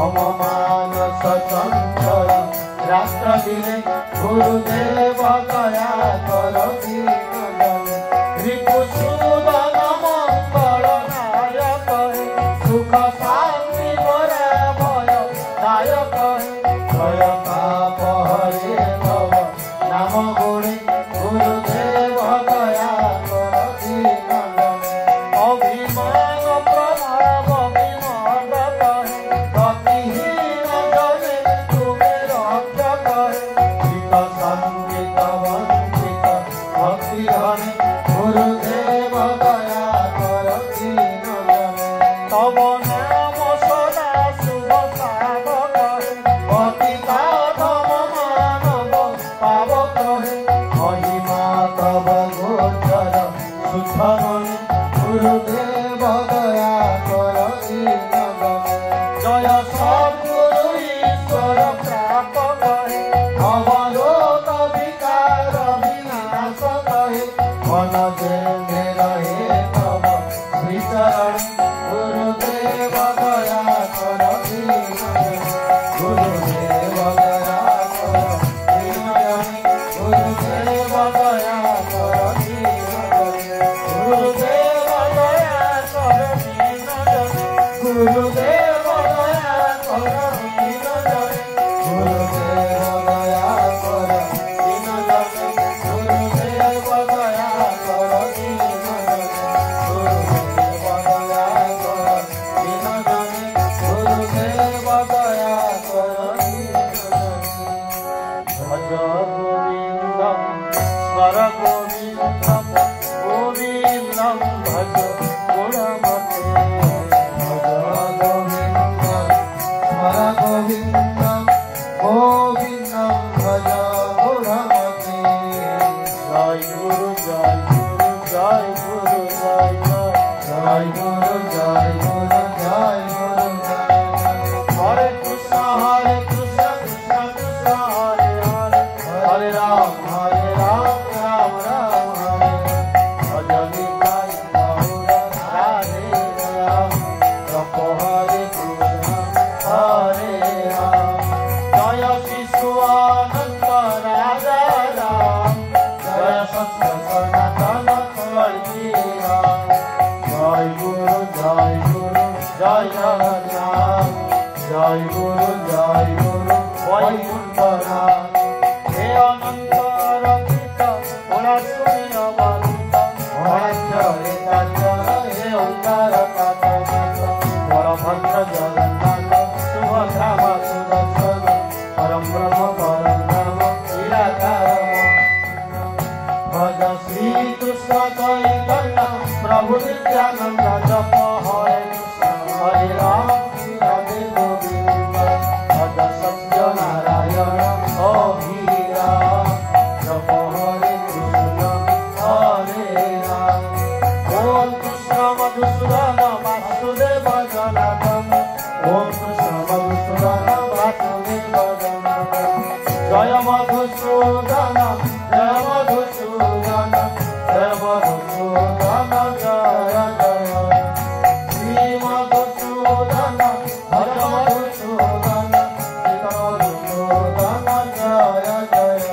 मम मानस चंचल रात्र दिने गुरुदेव दया कर रिपुसूदन मंगल नायक सुख शांति मोरे भय दायक जय पाप हरे भव नाम गुणे गुरुदेव दया कर अभिमान प्रभाव विमर्द कहे गतिहीन जने तुम्हें रक्षक हित संगीत वंचित भक्ति धने गुरुदेव दया कर तब नाम सदा शुभ साधक पतिता धम मानव पावक महिमा तब गोचर सुधमणि गुरुदेव दया कर जय सद्गुरु ईश्वर प्राप कहे अवरोध विकार विनाश कहे मन जेने रहे तब श्रीचरण गुरुदेव दया कर गुरुदेव दया कर गुरुदेव दया कर गुरुदेव दया कर गुरुदेव दया कर गुरुदेव दया कर गुरुदेव दया कर गुरुदेव दया कर भज गोविंदम स्वर गोविंदम गोविंदम भज गुणमते भज गोविंदम स्वर गोविंदम गोविंदम भज गुणमते जय गुरु जय गुरु जय गुरु जय जय गुरु जय गुरु जय गुरु हरे कृष्ण कृष्ण कृष्ण हरे हरे हरे राम राम राम हरे भजनी राधे राम जप हरे कृष्ण हरे राम जय शिशुआनंद राजा राम जय सत्य सनातन कलकी राम जय गुरु जय जगन्नाथ जय गुरु वैकुंठनाथ हे अनंत रचित गुण शून्य बाधित हे ओंकार बलभद्र जगन्नाथ सुभद्राम सुदर्शन परम ब्रह्म परम धाम निराकार भज श्री कृष्ण चैतन्य प्रभु नित्यानंद जप हरे कृष्ण हरे राम राधे गोविंद भज सत्य नारायण अभिरा जप हरे कृष्ण हरे राम ओम कृष्ण मधुसूदन वासुदेव जनार्दन ओम कृष्ण मधुसूदन वासुदेव जनार्दन जय मधुसूदन जय मधुसूदन जय मधुसूदन जय जय श्री मधुसूदन हर मधुसूदन मधुसूदन जय जय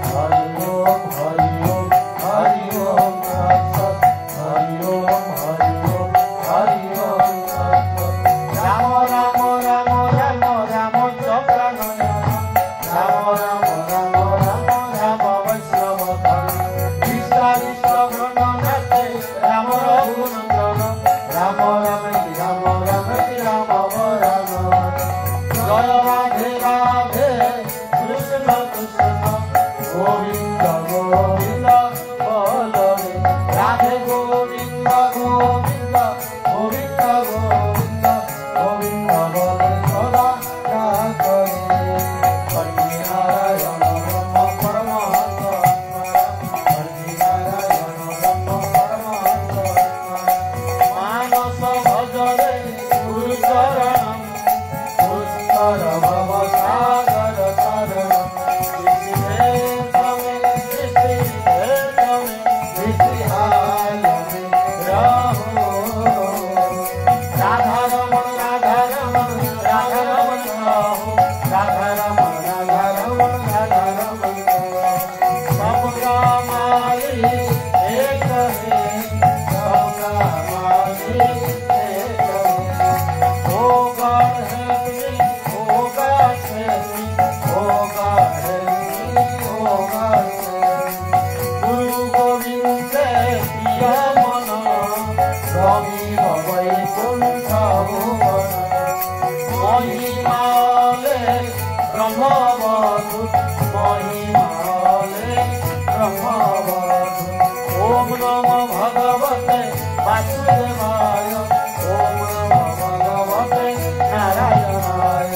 हरि ओम हरि ओम हरि ओम तत्सत् हरि ओम हरि ओम हरि ओम तत्सत् राम राम राम राम राम चक्रानयन राम राम राम राम राम वैष्णव कृष्ण कृष्ण गणनाथे राम रघुनंदन राम राम राम राम राम जय राधे राधे कृष्ण कृष्ण गोविंद गोविंद बोले राधे गोविंद गोविंद गोविंद गोविंद गोविंद बोले सदा करे हरि नारायण ब्रह्म परमहंस हरि नारायण ब्रह्म परमहंस मानस भजरे गुरु चरणम पुष्कर भव सागर शरणम राधा रमण राधा महिमाले ब्रह्मवधु महिमाले ब्रह्मवधु ओम नमो भगवते वासुदेवाय ओम नमो भगवते नारायणाय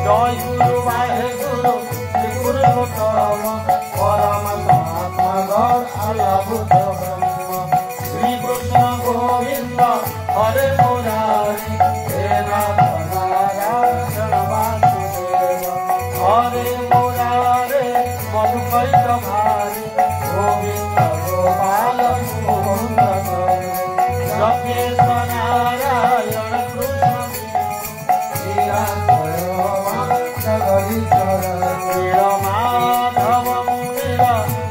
जय गुरु वाहेगुरु श्री गुरुतम परम आत्मागण आलाभूत ब्रह्म श्री कृष्ण गोविंद हरे मुरारी हे नाथ नारायण वासुदेव हरे मुरारे मधुकैत भारी गोविंद गोपाल मुकुंद जगेश नारायण कृष्ण माधव मुनिर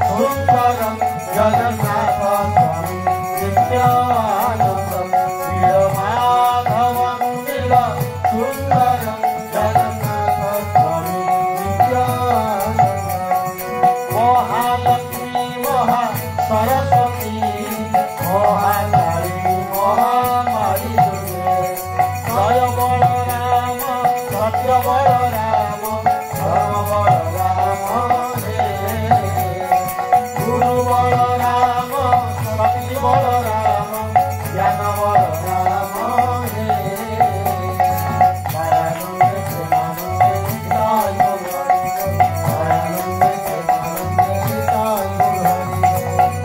सुंदरम जगन्नाथ स्वामी नित्यानंदम माधव मुनिर सुंदरम जगन्नाथ स्वामी नित्यानंदम महालक्ष्मी महा सरस्वती महाकाली महामारी दुर्गे जय बलराम सत्य बलराम धर्म बलराम हे गुरु बलराम शक्ति बलराम ज्ञान बलराम हे दयानंद प्रेमानंद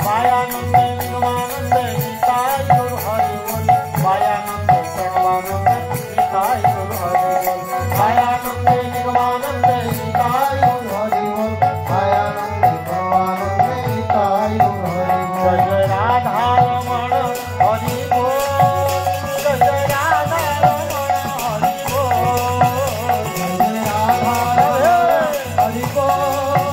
मायानंद निगमानंद निताय गुरु हरि बोल मायानंद प्रणवानंद निताय गुरु हरि बोल मायानंद निगमानंद निताय गुरु हरि बोल मायानंद प्रणवानंद निताय गुरु हरि बोल जय राधा रमण हरि बोल जय राधा रमण हरि बोल जय राधा रमण हरि बोल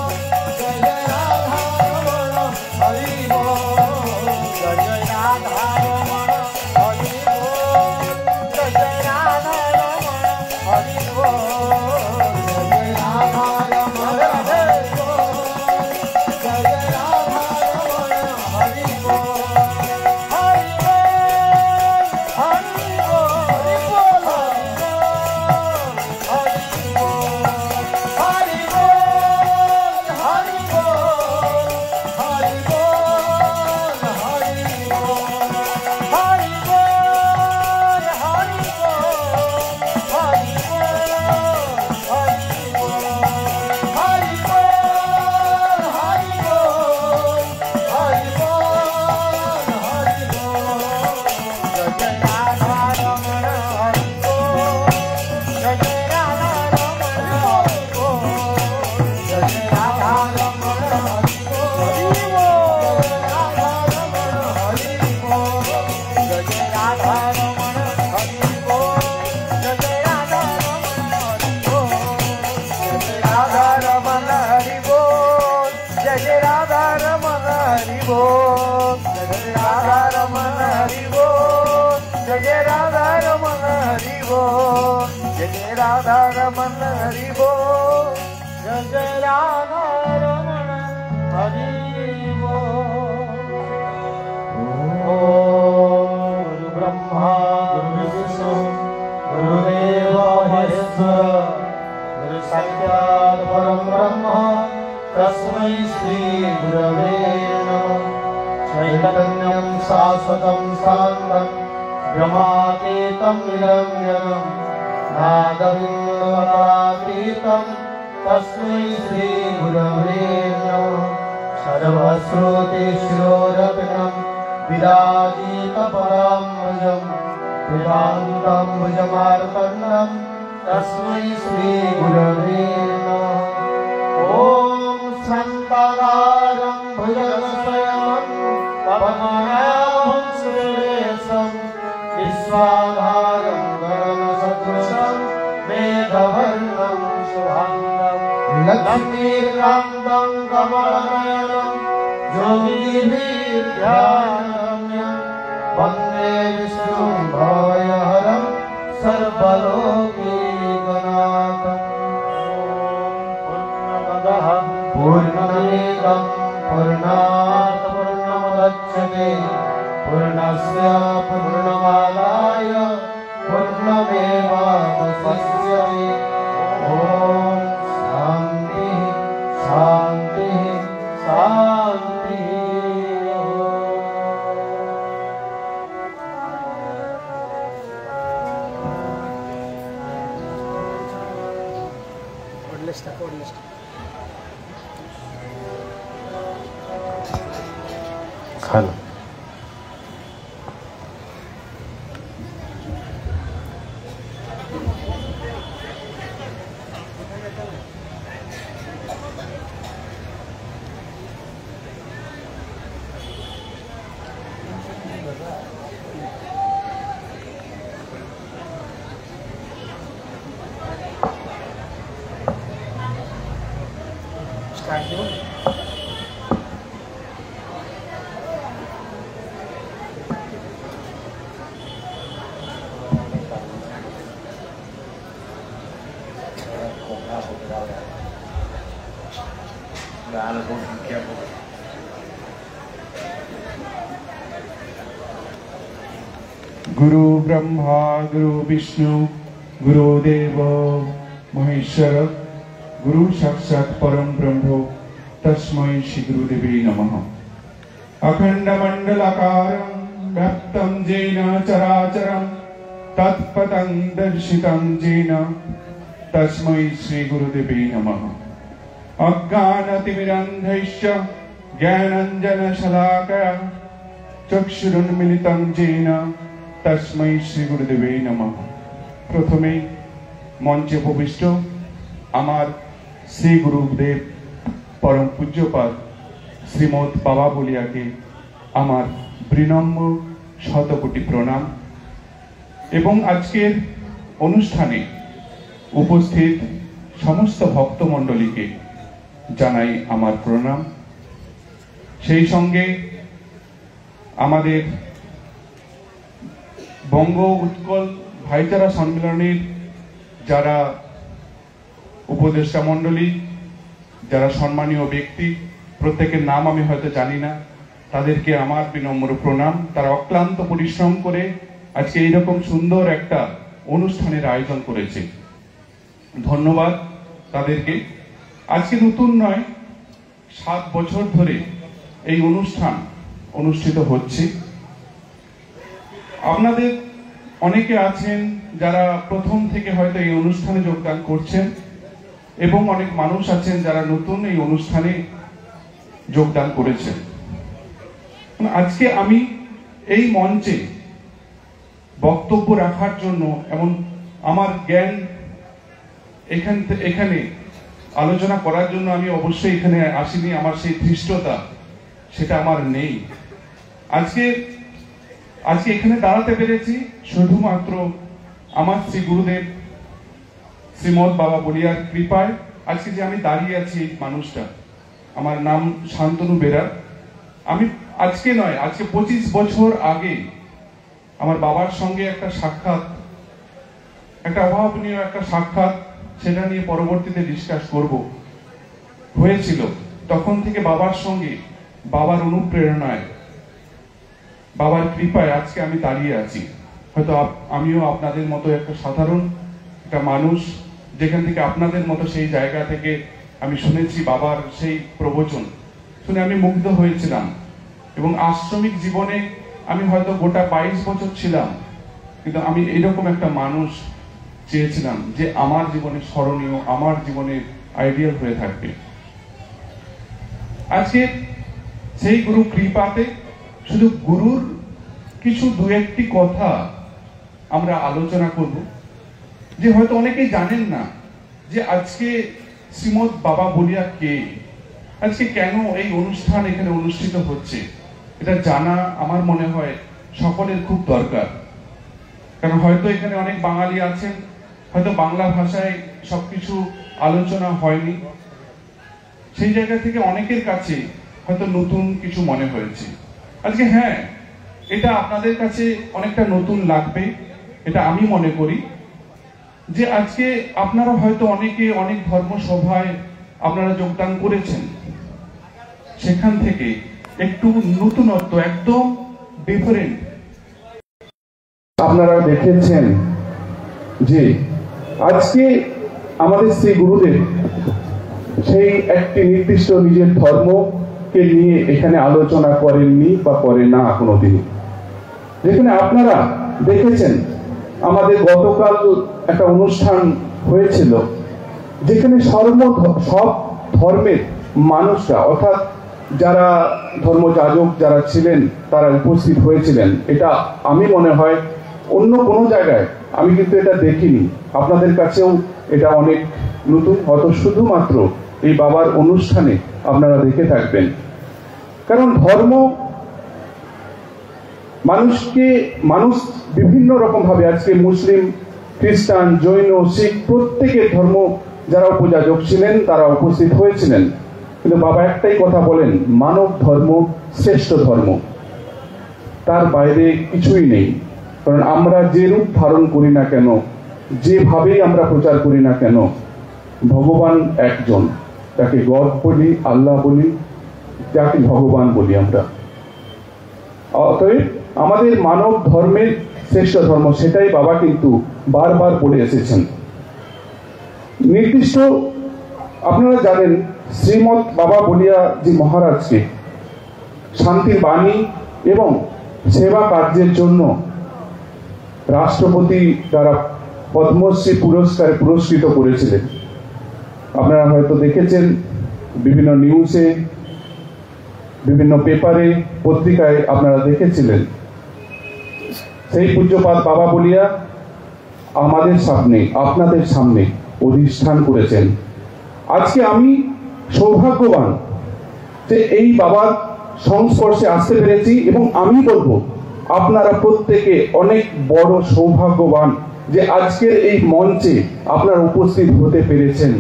जय राधा रमण हरि बोल जय राधा रमण हरि बोल जय राधा रमण हरि बोल जय राधा रमण हरि बोल जय राधा रमण हरि बोल हरि बोल हरि बोल हरि बोल हरि बोल हरि बोल हरि बोल हरि बोल हरि बोल हरि राधा रमन हरि बोल जय राधा रमन हरि बोल। गुरु ब्रह्मा गुरु विष्णु गुरुदेव महेश्वर गुरु साक्षात् परम ब्रह्म तस्मै श्री गुरवे नमः। चैतन्यं शाश्वतं शान्तं ब्रह्मातीतं निरञ्जनं नादं तस्मै श्री गुरवे नमः। सर्वश्रुतिशिरोरत्नं विराजितपराम्बुजं वेदान्तं भुजमार्तण्डं तस्मै श्री गुरवे नमः। ॐ शान्ताकारं भुजगशयनं पद्मनाभं सुरेशं विश्वाधारं गगनसदृशं मेघवर्णं शुभाङ्गं लक्ष्मीकान्तं कमलनयनं योगिभिर्ध्यानगम्यं वन्दे विष्णुं भवभयहरं सर्वलोकैकनाथं। पूर्णमदः पूर्णमिदं पूर्णात् पूर्णमुदच्यते पूर्णस्य पूर्णमादाय पूर्णमेवावशिष्यते। খালো। गुरु ब्रह्मा गुरु विष्णु गुरुदेव महेश्वर गुरु साक्षात् परम ब्रह्म तस्मै श्री गुरुदेवे नमः। अखंड मंडलाकारं व्याप्तं येन चराचरं तत्पदं दर्शितं येन तस्मै श्री गुरुदेवे नमः। अज्ञानतिमिरन्धैश्च ज्ञानाञ्जनशलाकया चक्षुरुन्मीलितं येन तस्मै श्री गुरुदेवे नमः। प्रथमे मंचे उपविष्ट आमार श्री गुरुदेव परम पूज्यपाद श्रीमद बाबा बलिया के आमार विनम्र शतकोटी प्रणाम एवं आजकेर अनुष्ठाने उपस्थित समस्त भक्तमंडली के जानाई आमार प्रणाम। सेई संगे आमादेर बंग उत्कल भाईचारा सम्मेलनेर जारा उपदेष्टा मंडली যারা সম্মানীয় ব্যক্তি প্রত্যেকের নাম আমি হয়তো জানি না, তাদেরকে আমার বিনম্র প্রণাম। তারা অক্লান্ত পরিশ্রম করে আজকে এইরকম সুন্দর একটা অনুষ্ঠানের আয়োজন করেছে, ধন্যবাদ তাদেরকে। আজকে নতুন নয়, 7 বছর ধরে এই অনুষ্ঠান অনুষ্ঠিত হচ্ছে। আপনাদের অনেকে আছেন যারা প্রথম থেকে হয়তো এই অনুষ্ঠানে যোগদান করছেন এবং অনেক মানুষ আছেন যারা নতুন এই অনুষ্ঠানে যোগদান করেছেন। আজকে আমি এই মঞ্চে বক্তব্য রাখার জন্য এমন আমার জ্ঞান এখানে আলোচনা করার জন্য আমি অবশ্যই এখানে আসিনি, আমার সেই ধৃষ্টতা সেটা আমার নেই। আজকে এখানে দাঁড়াতে পেরেছি শুধুমাত্র আমার শ্রী গুরুদেব শ্রীমদ বাবা বলিয়ার কৃপায়। আজকে যে আমি দাঁড়িয়ে আছি এই মানুষটা, আমার নাম শান্তনু বেরা। আমি আজকে নয়, আজকে 25 বছর আগে আমার বাবার সঙ্গে একটা সাক্ষাৎ, একটা অভাবনীয় একটা সাক্ষাৎ, সেটা নিয়ে পরবর্তীতে ডিসকাস করব, হয়েছিল। তখন থেকে বাবার সঙ্গে, বাবার অনুপ্রেরণায়, বাবার কৃপায় আজকে আমি দাঁড়িয়ে আছি। হয়তো আমিও আপনাদের মতো একটা সাধারণ একটা মানুষ, যেখান থেকে আপনাদের মতো সেই জায়গা থেকে আমি শুনেছি বাবার সেই প্রবচন, শুনে আমি মুগ্ধ হয়েছিলাম। এবং আশ্রমিক জীবনে আমি হয়তো গোটা 22 বছর ছিলাম, কিন্তু আমি এইরকম একটা মানুষ চেয়েছিলাম যে আমার জীবনে স্মরণীয়, আমার জীবনে আইডিয়াল হয়ে থাকবে। আজকে সেই গুরু কৃপাতে শুধু গুরুর কিছু 2-1টি কথা আমরা আলোচনা করব, যে হয়তো অনেকেই জানেন না যে আজকে শ্রীমদ বাবা বলিয়া কে, আজকে কেন এই অনুষ্ঠান এখানে অনুষ্ঠিত হচ্ছে, এটা জানা আমার মনে হয় সকলের খুব দরকার। কারণ হয়তো এখানে অনেক বাঙালি আছেন, হয়তো বাংলা ভাষায় সবকিছু আলোচনা হয়নি, সেই জায়গা থেকে অনেকের কাছে হয়তো নতুন কিছু মনে হয়েছে। আজকে হ্যাঁ, এটা আপনাদের কাছে অনেকটা নতুন লাগবে, এটা আমি মনে করি। যে আজকে আপনারা হয়তো অনেকে অনেক ধর্মসভায় আপনারা যোগদান করেছেন, সেখান থেকে একটু নতুনত্ব, একদম ডিফারেন্ট আপনারা দেখেছেন যে আজকে আমাদের শ্রী গুরুদেব সেই একটি নির্দিষ্ট নিজের ধর্মকে নিয়ে এখানে আলোচনা করেননি বা করে না কোনোদিন। যেখানে আপনারা দেখেছেন আমাদের গতকাল একটা অনুষ্ঠান হয়েছিল যেখানে সব ধর্মের মানুষরা, অর্থাৎ যারা ধর্মযাজক যারা ছিলেন তারা উপস্থিত হয়েছিলেন। এটা আমি মনে হয় অন্য কোনো জায়গায় আমি কিন্তু এটা দেখিনি। আপনাদের কাছেও এটা অনেক নতুন, হয়তো শুধুমাত্র এই বাবার অনুষ্ঠানে আপনারা দেখে থাকবেন। কারণ ধর্ম মানুষ বিভিন্ন রকম ভাবে, আজকে মুসলিম, খ্রিস্টান, জৈন, শিখ প্রত্যেকের ধর্ম যারা উপযাজক ছিলেন তারা উপস্থিত হয়েছিলেন। কিন্তু বাবা একটাই কথা বলেন, মানব ধর্ম শ্রেষ্ঠ ধর্ম, তার বাইরে কিছুই নেই। কারণ আমরা যে রূপ ধারণ করি না কেন, যেভাবেই আমরা প্রচার করি না কেন, ভগবান একজন, তাকে গড বলি, আল্লাহ বলি, যাকে ভগবান বলি আমরা। অতএব আমাদের মানব ধর্মের শ্রেষ্ঠ ধর্ম, সেটাই বাবা কিন্তু বারবার বলে এসেছেন। নির্দিষ্ট আপনারা জানেন, শ্রীমৎ বাবা বলিয়া যে মহারাজকে শান্তির বাণী এবং সেবা কার্যের জন্য রাষ্ট্রপতি দ্বারা পদ্মশ্রী পুরস্কারে পুরস্কৃত করেছিলেন। আপনারা হয়তো দেখেছেন বিভিন্ন নিউজে, বিভিন্ন পেপারে, পত্রিকায় আপনারা দেখেছিলেন। সেই পূজ্যপাদ বাবা বলিয়া আমাদের সামনে, আপনাদের সামনে অধিষ্ঠান করেছেন। আজকে আমি সৌভাগ্যবান যে এই বাবার সংস্পর্শে আসতে পেরেছি, এবং আমি বলবো আপনারা প্রত্যেকে অনেক বড় সৌভাগ্যবান যে আজকের এই মঞ্চে আপনারা উপস্থিত হতে পেরেছেন।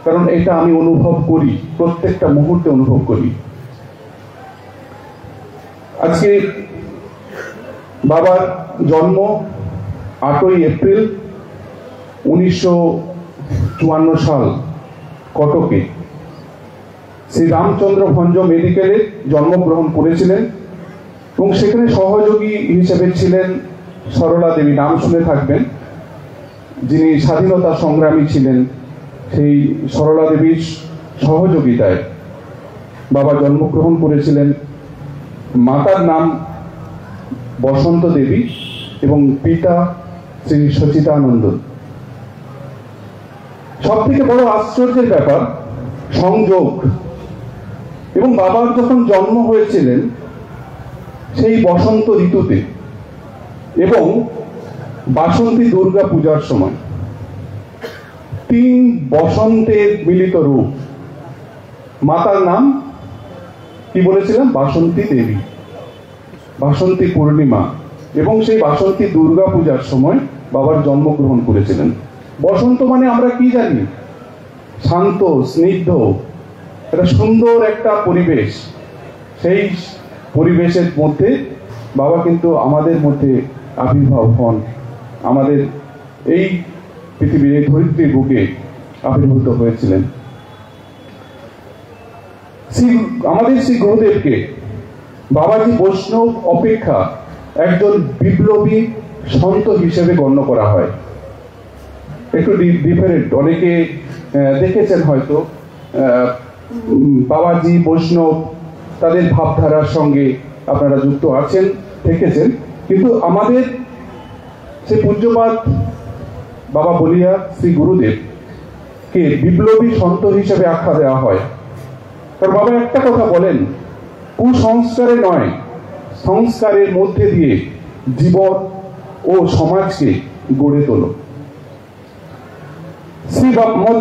কারণ এটা আমি অনুভব করি, প্রত্যেকটা মুহূর্তে অনুভব করি। আজকে বাবার জন্ম 8ই এপ্রিল 1954 সাল কটকে শ্রী রামচন্দ্র ভঞ্জ মেডিকেলে জন্মগ্রহণ করেছিলেন, এবং সেখানে সহযোগী হিসেবে ছিলেন সরলা দেবী, নাম শুনে থাকবেন, যিনি স্বাধীনতা সংগ্রামী ছিলেন। সেই সরলা দেবীর সহযোগিতায় বাবা জন্মগ্রহণ করেছিলেন। মাতার নাম বসন্ত দেবী এবং পিতা শ্রী সচিদানন্দ। সব থেকে বড় আশ্চর্যের ব্যাপার সংযোগ, এবং বাবার যখন জন্ম হয়েছিলেন সেই বসন্ত ঋতুতে এবং বাসন্তী দুর্গা পূজার সময়, 3 বসন্তের মিলিত রূপ। মাতার নাম কি বলেছিলাম? বাসন্তী দেবী, বাসন্তী পূর্ণিমা, এবং সেই বাসন্তী দুর্গা পূজার সময় বাবার জন্মগ্রহণ করেছিলেন। বসন্ত মানে আমরা কি জানি? শান্ত, স্নিগ্ধ, একটা সুন্দর একটা পরিবেশ। সেই পরিবেশের মধ্যে বাবা কিন্তু আমাদের মধ্যে আবির্ভাব হন, আমাদের এই পৃথিবীর এই ধরিত্রীর বুকে আবির্ভূত হয়েছিলেন। আমাদের শ্রী গুরুদেবকে বাবাজি বৈষ্ণব অপেক্ষা একজন বিপ্লবী সন্ত হিসেবে গণ্য করা হয়। একটু ডিফারেন্ট, অনেকে দেখেছেন হয়তো বাবাজি বৈষ্ণব, তাদের ভাবধারার সঙ্গে আপনারা যুক্ত আছেন, থেকেছেন, কিন্তু আমাদের সে পূজ্যপাদ বাবা বলিয়া শ্রী গুরুদেবকে বিপ্লবী সন্ত হিসেবে আখ্যা দেওয়া হয়। কারণ বাবা একটা কথা বলেন, কুসংস্কারে নয়, সংস্কারের মধ্যে দিয়ে জীবন ও সমাজকে গড়ে তোলো। শ্রী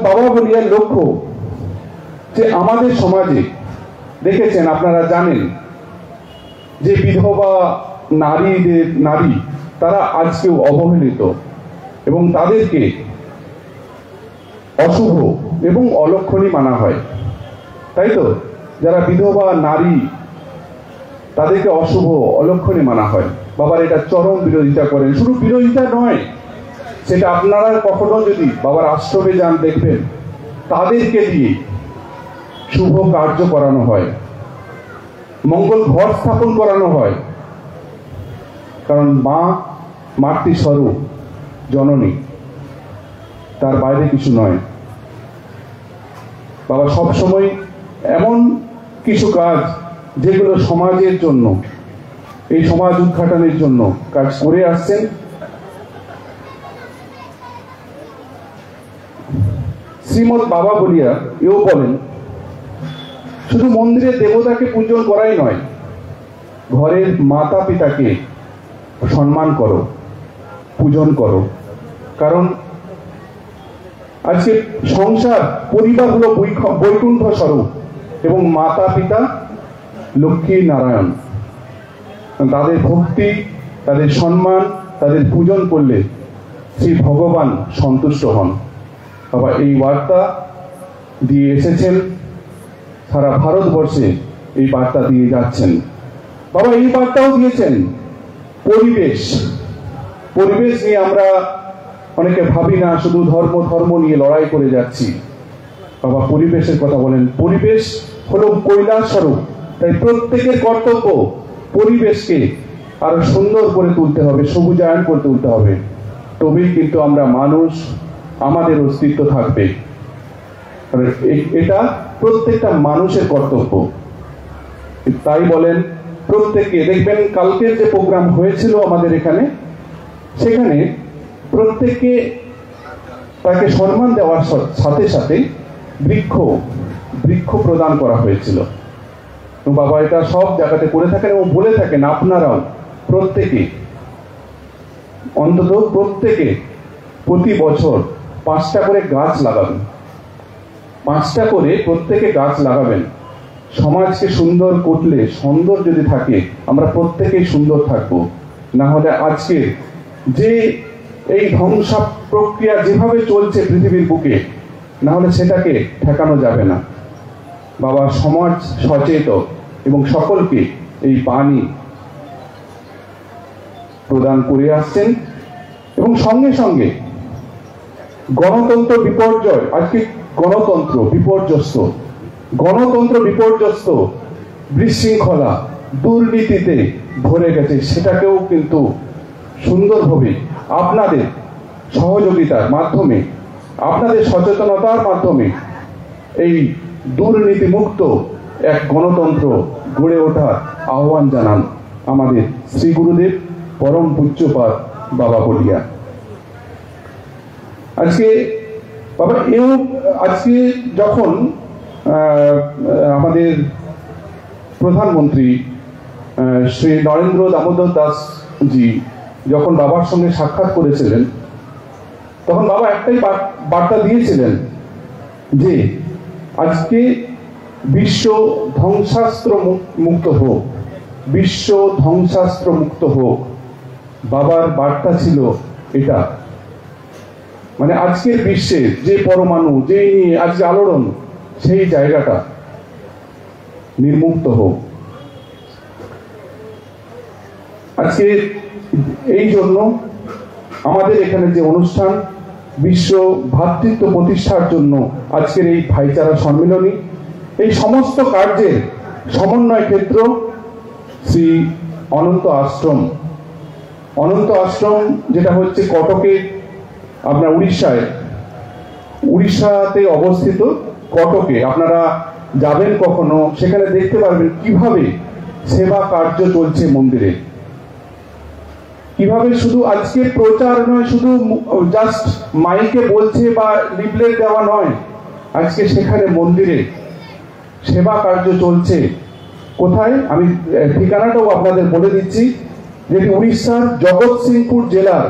বাবা বলিয়ার লক্ষ্য যে আমাদের সমাজে দেখেছেন, আপনারা জানেন যে বিধবা নারী তারা আজকেও অবহেলিত, এবং তাদেরকে অশুভ এবং অলক্ষণী মানা হয়, তাই তো? যারা বিধবা নারী তাদেরকে অশুভ, অলক্ষণী মানা হয়। বাবার এটা চরম বিরোধিতা করেন। শুধু বিরোধিতা নয়, সেটা আপনারা কখনো যদি বাবার আশ্রমে যান দেখবেন তাদেরকে দিয়ে শুভ কার্য করানো হয়, মঙ্গল ঘর স্থাপন করানো হয়। কারণ মা মাতৃস্বরূপ, জননী, তার বাইরে কিছু নয়। বাবা সবসময় এমন কিছু কাজ যেগুলো সমাজের জন্য, এই সমাজ উদ্ঘাটনের জন্য কাজ করে আসছেন। শ্রীমৎ বাবা বলিয়া এও বলেন, শুধু মন্দিরে দেবতাকে পূজন করাই নয়, ঘরের মাতা পিতাকে সম্মান করো, পূজন করো। কারণ আজকে সংসার পরিবার হলো বৈকুণ্ঠ স্বরূপ এবং মাতা পিতা লক্ষ্মী নারায়ণ। তাদের ভক্তি, তাদের সম্মান, তাদের পূজন করলে শ্রী ভগবান সন্তুষ্ট হন। বাবা এই বার্তা দিয়ে এসেছেন, সারা ভারতবর্ষে এই বার্তা দিয়ে যাচ্ছেন। বাবা এই বার্তাও দিয়েছেন পরিবেশ। পরিবেশ নিয়ে আমরা অনেকে ভাবি না, শুধু ধর্ম নিয়ে লড়াই করে যাচ্ছি। বাবা পরিবেশের কথা বলেন, পরিবেশ হলো কৈলাস স্বরূপ। তাই প্রত্যেকের কর্তব্য পরিবেশকে আরো সুন্দর করে তুলতে হবে, সবুজায়ন করে তুলতে হবে। তবেই কিন্তু আমরা মানুষ, আমাদের অস্তিত্ব থাকবে। এটা প্রত্যেকটা মানুষের কর্তব্য। তাই বলেন প্রত্যেকে, দেখবেন কালকের যে প্রোগ্রাম হয়েছিল আমাদের এখানে, সেখানে প্রত্যেককে তাকে সম্মান দেওয়ার সাথে সাথে বৃক্ষ প্রদান করা হয়েছিল। বাবা এটা সব জায়গাতে করে থাকেন এবং বলে থাকেন আপনারাও প্রত্যেকে, অন্তত প্রত্যেকে প্রতি বছর 5টা করে গাছ লাগাবেন। 5টা করে প্রত্যেকে গাছ লাগাবেন। সমাজকে সুন্দর করলে, সুন্দর যদি থাকে, আমরা প্রত্যেকেই সুন্দর থাকবো। না হলে আজকে যে এই ধ্বংস প্রক্রিয়া যেভাবে চলছে পৃথিবীর বুকে, না হলে সেটাকে ঠেকানো যাবে না। বাবা সমাজ সচেতন এবং সকলকে এই বাণী প্রদান করে আসছেন। এবং সঙ্গে সঙ্গে গণতন্ত্র বিপর্যয়, আজকে গণতন্ত্র বিপর্যস্ত, বিশৃঙ্খলা, দুর্নীতিতে ভরে গেছে। সেটাকেও কিন্তু সুন্দরভাবে আপনাদের সহযোগিতার মাধ্যমে, আপনাদের সচেতনতার মাধ্যমে এই দুর্নীতিমুক্ত এক গণতন্ত্র গড়ে ওঠার আহ্বান জানান আমাদের শ্রী গুরুদেব পরম পূজ্যপাদ বাবা বলিয়া। আজকে বাবা আজকে যখন আমাদের প্রধানমন্ত্রী শ্রী নরেন্দ্র দামোদর দাস জি যখন বাবার সঙ্গে সাক্ষাৎ করেছিলেন, তখন বাবা একটাই বার্তা দিয়েছিলেন যে আজকে বিশ্ব ধ্বংসাস্ত্র মুক্ত হোক, বিশ্ব ধ্বংসাস্ত্র মুক্ত হোক। বাবার বার্তা ছিল এটা। মানে আজকের বিশ্বের যে পরমাণু, যে নিয়ে আজকে আলোড়ন, সেই জায়গাটা নির্মুক্ত হোক। আজকে এই জন্য আমাদের এখানে যে অনুষ্ঠান, বিশ্ব ভ্রাতৃত্ব প্রতিষ্ঠার জন্য আজকের এই ভাইচারা সম্মেলনী, এই সমস্ত কার্যের সমন্বয় ক্ষেত্র শ্রী অনন্ত আশ্রম যেটা হচ্ছে কটকে, আপনার উড়িষ্যাতে অবস্থিত কটকে। আপনারা যাবেন কখনো, সেখানে দেখতে পারবেন কিভাবে সেবা কার্য চলছে মন্দিরে, কিভাবে শুধু আজকে প্রচার নয়, শুধু জাস্ট মাইকে বলছে বা লিফলেট দেওয়া নয়, আজকে সেখানে মন্দিরে সেবা কার্য চলছে। কোথায় আমি ঠিকানাটাও আপনাদের বলে দিচ্ছি, যেটি উড়িষ্যার জগৎসিংপুর জেলার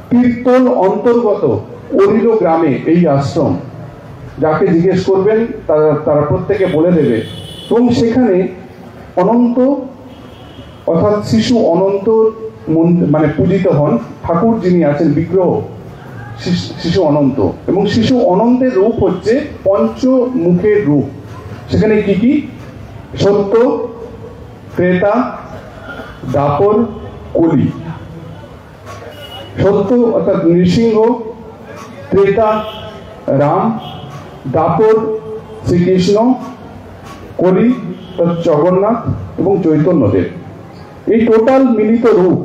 তীর্তল অন্তর্গত অরিলো গ্রামে এই আশ্রম। যাকে জিজ্ঞেস করবেন তারা প্রত্যেকে বলে দেবে। এবং সেখানে অনন্ত অর্থাৎ শিশু অনন্ত মানে পূজিত হন। ঠাকুর যিনি আছেন বিগ্রহ শিশু অনন্ত, এবং শিশু অনন্তের রূপ হচ্ছে পঞ্চমুখের রূপ। সেখানে কি কি? সত্য, ত্রেতা, দাপর, কলি। সত্য অর্থাৎ নৃসিংহ, ত্রেতা রাম, দাপর শ্রীকৃষ্ণ, কলি জগন্নাথ এবং চৈতন্যদেব। এই টোটাল মিলিত রূপ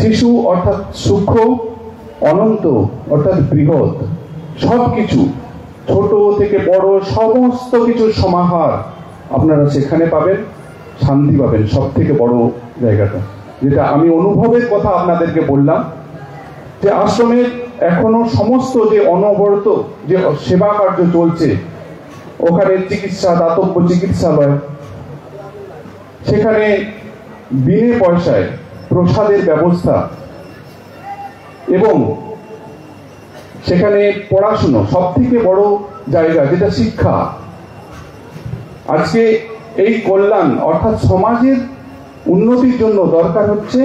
শিশু অর্থাৎ সূক্ষ্ম, অনন্ত অর্থাৎ বৃহৎ, সবকিছু ছোট থেকে বড় সমস্ত কিছুর সমাহার আপনারা সেখানে পাবেন, শান্তি পাবেন। সব থেকে বড় জায়গাটা, যেটা আমি অনুভবের কথা আপনাদেরকে বললাম, যে আশ্রমের এখনো সমস্ত যে অনবরত যে সেবা কার্য চলছে, ওখানে চিকিৎসা, দাতব্য চিকিৎসালয়, সেখানে বিনে পয়সায় প্রসাদের ব্যবস্থা এবং সেখানে পড়াশুনো, সব থেকে বড় জায়গা যেটা শিক্ষা। আজকে এই কল্যাণ অর্থাৎ সমাজের উন্নতির জন্য দরকার হচ্ছে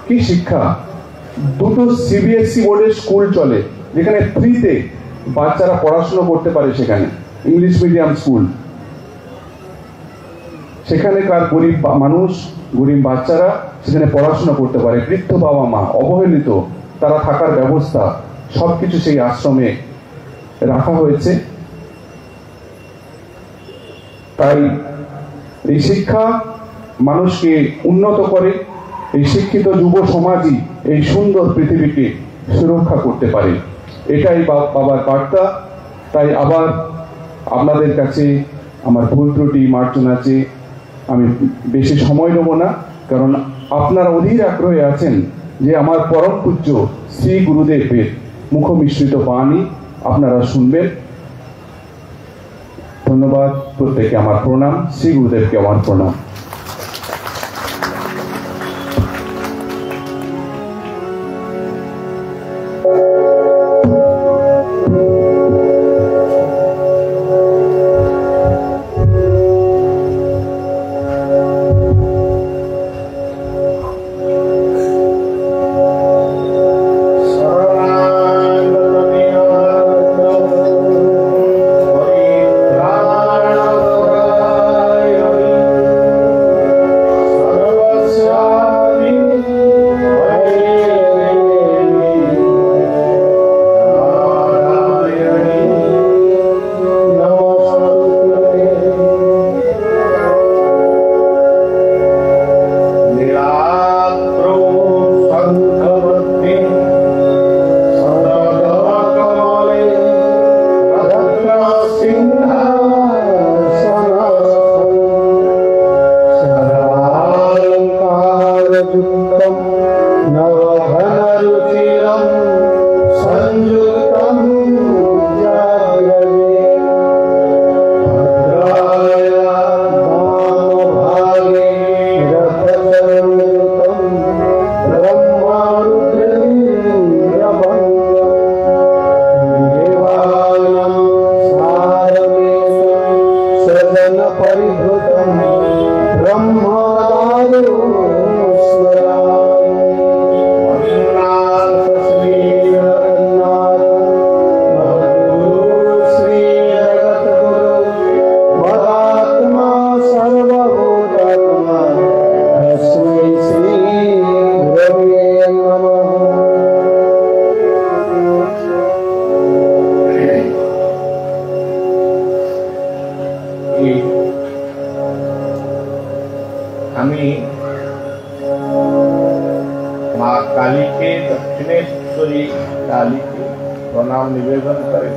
কি শিক্ষা। দুটো সিবিএসই বোর্ডের স্কুল চলে যেখানে ফ্রিতে বাচ্চারা পড়াশুনো করতে পারে, সেখানে ইংলিশ মিডিয়াম স্কুল। সেখানেকার গরিব মানুষ, গরিব বাচ্চারা সেখানে পড়াশোনা করতে পারে। বৃদ্ধ বাবা মা, অবহেলিত, তারা থাকার ব্যবস্থা সবকিছু সেই আশ্রমে রাখা হয়েছে। তাই এই শিক্ষা মানুষকে উন্নত করে। এই শিক্ষিত যুব সমাজই এই সুন্দর পৃথিবীকে সুরক্ষা করতে পারে। এটাই বাবার বার্তা। তাই আবার আপনাদের কাছে আমার ভুল ত্রুটি মার্জনা আছে। আমি বেশি সময় নেব না, কারণ আপনারা অধীর আগ্রহে আছেন যে আমার পরম পূজ্য শ্রী গুরুদেবের মুখমিশ্রিত বাণী আপনারা শুনবেন। ধন্যবাদ। প্রত্যেকে আমার প্রণাম। শ্রী গুরুদেবকে আমার প্রণাম। আমি মা काली के दक्षिणेश्वरी काली के प्रणाम निवेदन करे।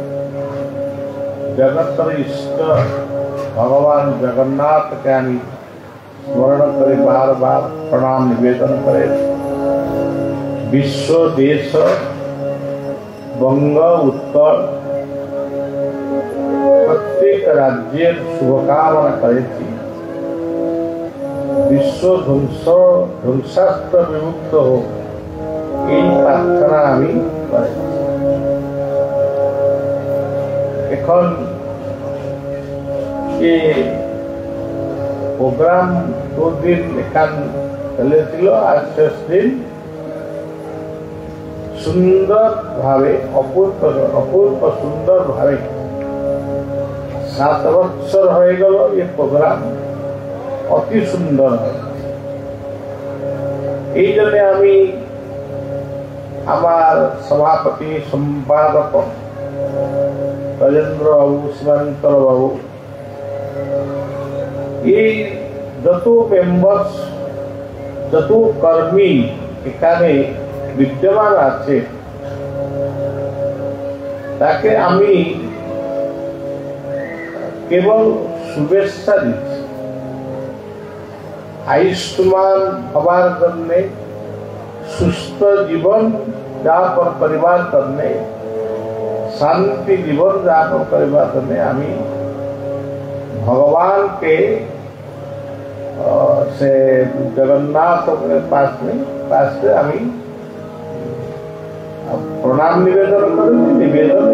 जगत इष्ट भगवान जगन्नाथ के आनी स्मरण करे, बार बार प्रणाम निवेदन करे। विश्व देश बंग उत्तर प्रत्येक राज्य शुभकामना करे। विश्व ধ্বংসাস্ত্র বিমুক্ত হোক এই প্রার্থনা আমি করি। এখন এই প্রোগ্রাম 2 দিন এখান চলেছিল, আর শেষ দিন সুন্দর ভাবে অপূর্ব সুন্দর ভাবে 7 বছর হয়ে গেল এই প্রোগ্রাম অতি সুন্দর হয়। এই জন্য আমি আমার সভাপতি সম্পাদক রাজেন্দ্র বাবু, সীমান্তর বাবু, এই যত মেম্বার্স, যত কর্মী এখানে বিদ্যমান আছে, তাকে আমি কেবল শুভেচ্ছা দিচ্ছি। আয়ুষ্মান হবার জন্য, সুস্থ জীবন যাপন করিবার জন্য শান্তি জীবন যাপন করিবার জন্য আমি भगवान के से जगन्नाथ के पास में আমি প্রণাম নিবেদন করেছি নিবেদন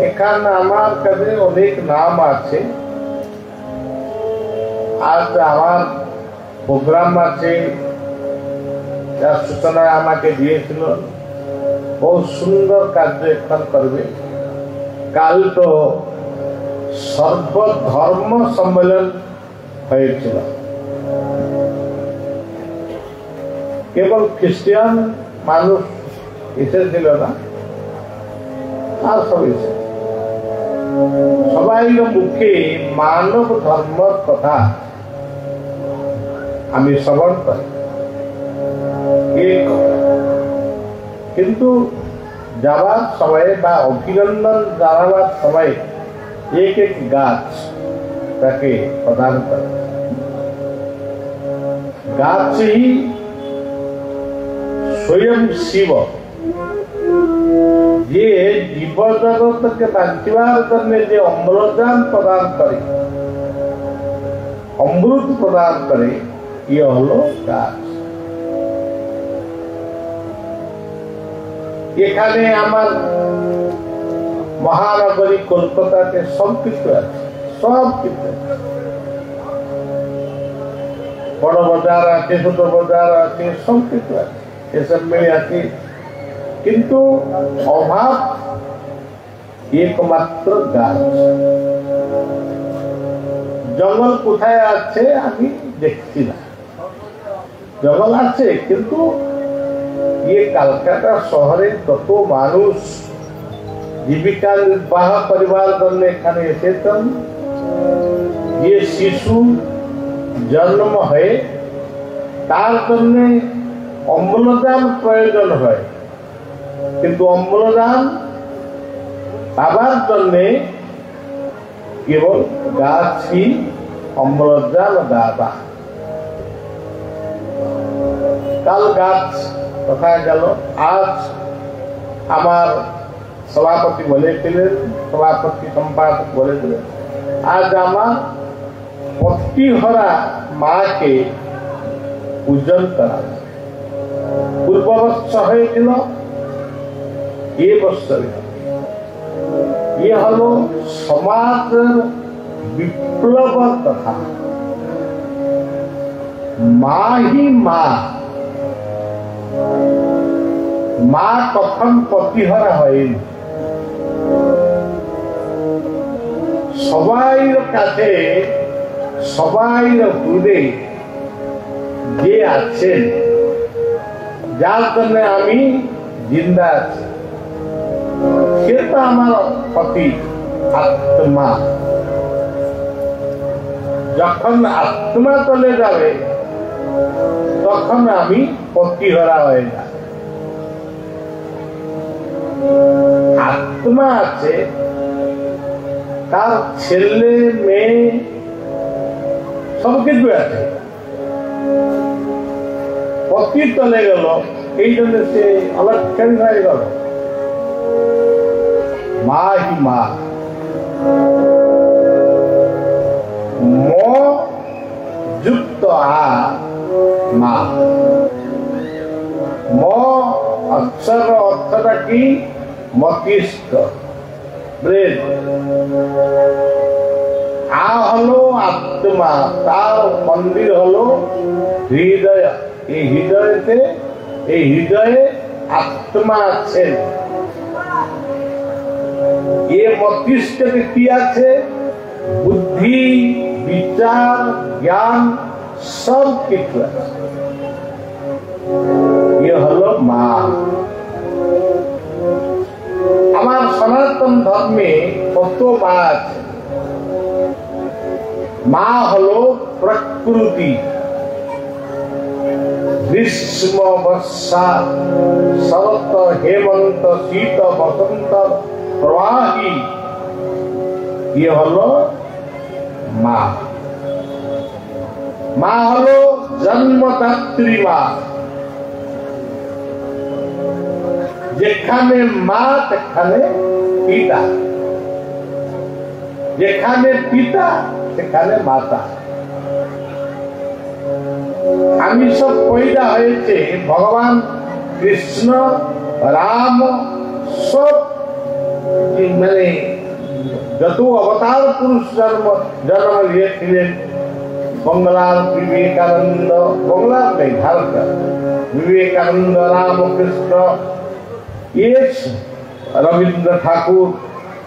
এখানে আমার কাছে অনেক নাম আছে আজ আমার প্রোগ্রাম আছে যার সূচনা আমাকে দিয়েছিল বহু সুন্দর কার্য এখানে করবে কাল তো সর্বধর্ম সম্মেলন হয়েছিল কেবল খ্রিস্টান মানুষ এসেছিল না আর সব এসে সবাই মুখে মানব ধর্মের কথা আমি শ্রবণ করি কিন্তু যাবার সময় বা অভিনন্দন জানাবার সময় এক এক গাছ তাকে প্রদান করে গাছই স্বয়ং শিব যে জীব জগতকে বাঁচিবার জন্য যে অম্লজান প্রদান করে অমৃত প্রদান করে ইয়ে হলো গাছ এখানে আমার মহানগরী কলকাতাতে সব কিছু আছে সব কিছু বড় বাজার আছে ছোট বাজার আছে সব কিছু আছে এসব মিলে আছে কিন্তু অভাব একমাত্র গাছ জঙ্গল কোথায় আছে আমি দেখছি না জঙ্গল আছে কিন্তু কলকাতা শহরে তত মানুষ জীবিকা নির্বাহ করিবার জন্য এখানে এসেছেন যে শিশু জন্ম হয়ে তার জন্য অম্লজান প্রয়োজন হয় কিন্তু অম্লজান পাবার জন্য কেবল গাছই অম্লজান দাতা কাল গাছ কোথায় গেল আজ আমার সভাপতি বলেছিলেন সভাপতি সম্পাদক বলেছিলেন আজ আমার পত্তিহরা মাকে পূজন করা পূর্ববর্ষ হয়েছিল এ বৎসরে এ হলো সমাজের বিপ্লবের কথা মা হি মা মা কখন পতিহরা হয়নি সবাই কাছে সবাই হৃদয়ে যে আছেন যার জন্য আমি জিন্দা আছি সে তো আমার পতি আত্মা যখন আত্মা চলে যাবে তখন আমি পতিহরা হয়ে যাব আত্মা আছে তার ছেলে মেয়ে সব কিছু আছে পতি চলে গেল এই জন্য সে অলক্ষণী হয়ে গেল মা হি মা ম যুক্ত আ মা ম অক্ষর অর্থটা কি মস্তিষ্ক ব্রেন আ হলো আত্মা তার মন্দির হলো হৃদয় এই হৃদয়ে আত্মা আছেন এ মস্তিষ্কে কি আছে বুদ্ধি বিচার জ্ঞান সব কিছু আছে এ হলো মা আমার সনাতন ধর্মে কত মা আছে মা হলো প্রকৃতি গ্রীষ্ম বর্ষা শরৎ হেমন্ত শীত বসন্ত প্রবাহী ইয়ে হলো মা মা হলো জন্মদাত্রী মা। যেখানে মা সেখানে পিতা, যেখানে পিতা সেখানে মাতা। আমি সব পয়দা হয়েছে ভগবান কৃষ্ণ রাম সব মানে যত অবতার পুরুষ জন্ম নিয়েছিলেন, বাংলার বিবেকানন্দ, বাংলার নেই ভারতের বিবেকানন্দ, রামকৃষ্ণ, রবীন্দ্র ঠাকুর,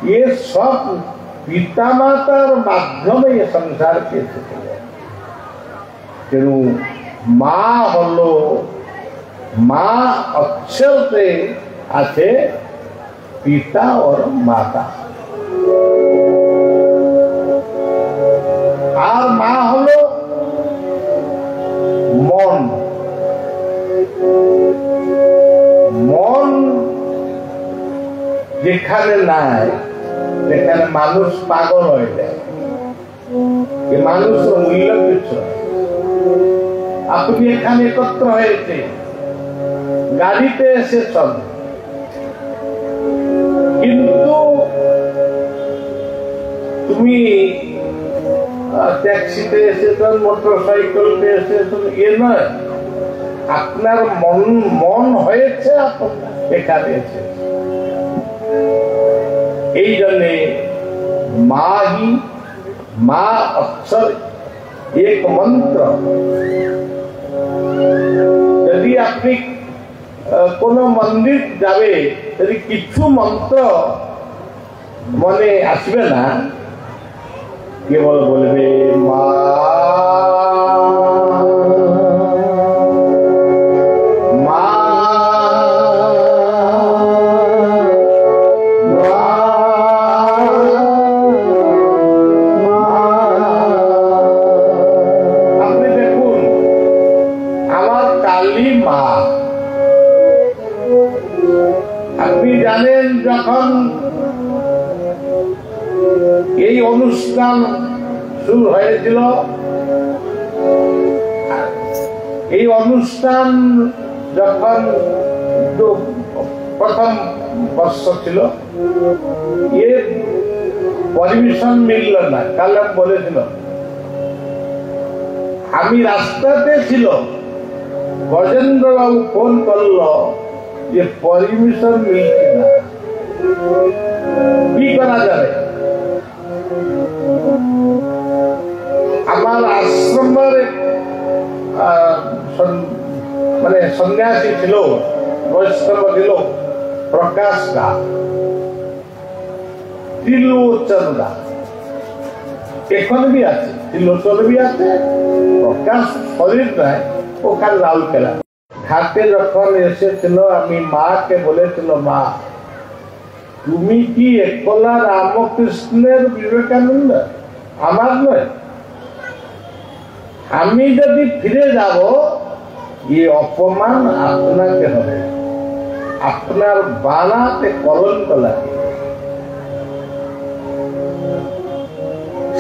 ये सब पिता मातार माध्यमे ये संसार के तेणु माँ हलो माँ अक्षर से आछे पिता और माता। और माँ हलो मन, मन যেখানে নাই সেখানে মানুষ পাগল হয়ে যায়। মানুষের মূল্য কিছু। আপনি এখানে একত্র হয়েছে, গাড়িতে এসেছেন, কিন্তু তুমি ট্যাক্সিতে এসেছেন, মোটর সাইকেলতে এসেছেন, এ নয়। আপনার মন হয়েছে এখানে এসেছে। এই জন্যে মা হি মা অক্ষর এক মন্ত্র। যদি আপনি কোন মন্দির যাবে, যদি কিছু মন্ত্র মনে আসবে না, কেবল বলবে মা যখন এই অনুষ্ঠান শুরু হয়েছিল, এই অনুষ্ঠান যখন প্রথম বর্ষ ছিল, এর পারমিশন মিলল না। কালাম বলেছিল, আমি রাস্তাতে ছিল, গজেন্দ্র বাবু ফোন করলো যে পারমিশন মিলছে না, কি করা যাবে? আমার আশ্রমের মানে সন্ন্যাসী ছিল, বৈষ্ণব ছিল, প্রকাশ দাস, ত্রিলোচন দাস, এখন বি আছে, ত্রিলোচন বি আছে, প্রকাশ শরীর নাই, ওখানে রাউরকেলা ঘাটে যখন এসেছিল, আমি মাকে বলেছিল, মা তুমি কি একলা রামকৃষ্ণের বিবেকানন্দ? আমার নয়। আমি যদি ফিরে যাব, ये অপমান আপনাকে হবে, আপনার বানাতে কলঙ্ক লাগে।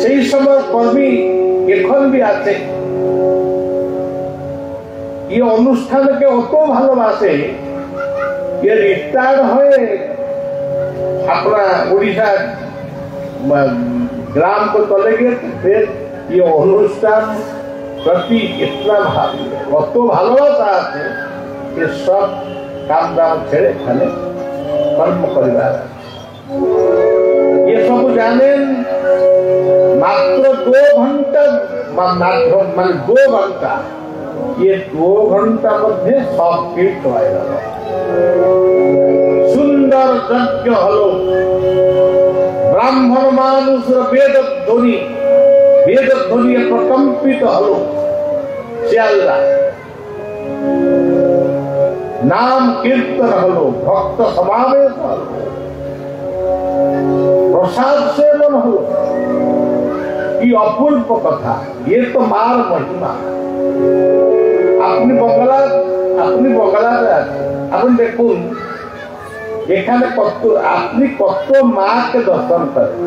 সেই সময় কর্মী এখন বি আছে। এই অনুষ্ঠানকে অত ভালোবাসে, ये রিটায়ার্ড হয়ে अपना उड़ीसा ग्राम को चले गए। फिर ये अनुष्ठान प्रति इतना कत भालोबासा आछे, ये सब काम दाम छेड़े खाने कर्म करिबार। ये सब जानेन मात्र 2 घंटा मान 2 घंटा, ये 2 घंटा मध्य सब कीर्त हয়ে গেল। सुंदर यज्ञ हलो, ब्राह्मण मानुष वेद ध्वनि प्रकम्पित हलो, शियालदा नाम कीर्तन हलो, भक्त समावेश हलो, प्रसाद सेवन हलो। की अपूर्व कथा, ये तो मार महिमा। अपनी बंगला अपन देखुन, এখানে কত আপনি কত মাকে দর্শন করেন।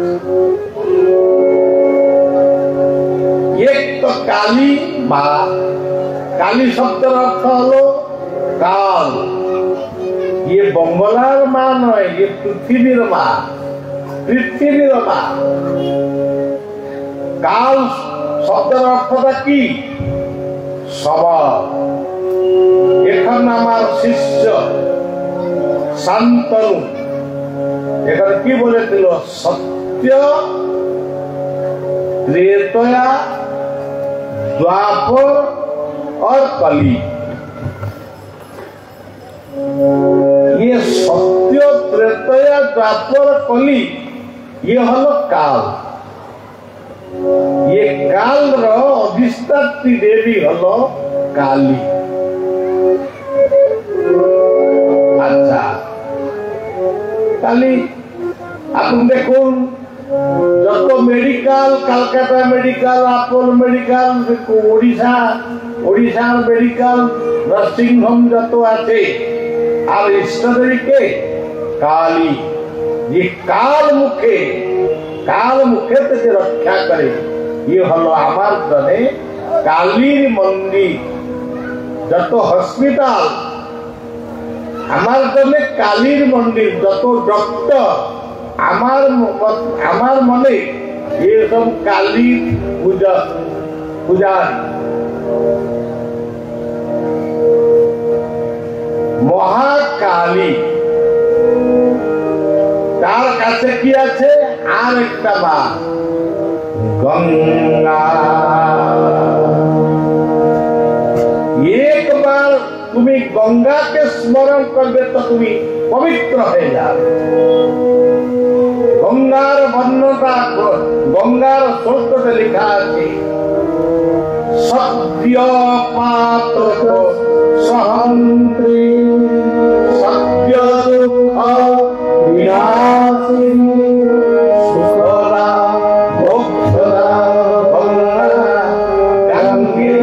एक तो काली মা। কালী শব্দের অর্থ হলো কাল। ইয়ে বঙ্গলার মা নয়, ইয়ে পৃথিবীর মা, পৃথিবীর মা। কাল শব্দের অর্থটা কি? স্বভাব। এখন আমার শিষ্য শান্তনু এখানে কি বলেছিল? সত্য, त्रेतया, द्वापर और कली। ये सत्य, त्रेतया, द्वापर, कली ये हलो काल। ये काल रो अधिष्ठात्री देवी हलो काली। अच्छा काली आप देखুন যত medical, Kolkata medical, Apollo medical, ওড়িশার মেডিকেল, নার্সিং হোম যত আছে, আর ইষ্টদেবীকে কালী। ये काल मुखे থেকে রক্ষা করে। ये হলো আমার জনে কালীর মন্দির। যত হসপিটাল আমার জনে কালীর মন্দির, যত ডক্টর আমার মনে ये सब काली पूजा। মহাকালী তার কাছে কি আছে? আর একটা মা গঙ্গা। एक बार তুমি গঙ্গাকে স্মরণ করবে তো তুমি পবিত্র হয়ে যাবে। গঙ্গার বর্ণনা, গঙ্গার শব্দতে লেখা আছে সত্য পাত্র সহন্ত্রী, সত্য দুঃখ বিনাশিনী, সুখদা মোক্ষদা গঙ্গা গঙ্গে।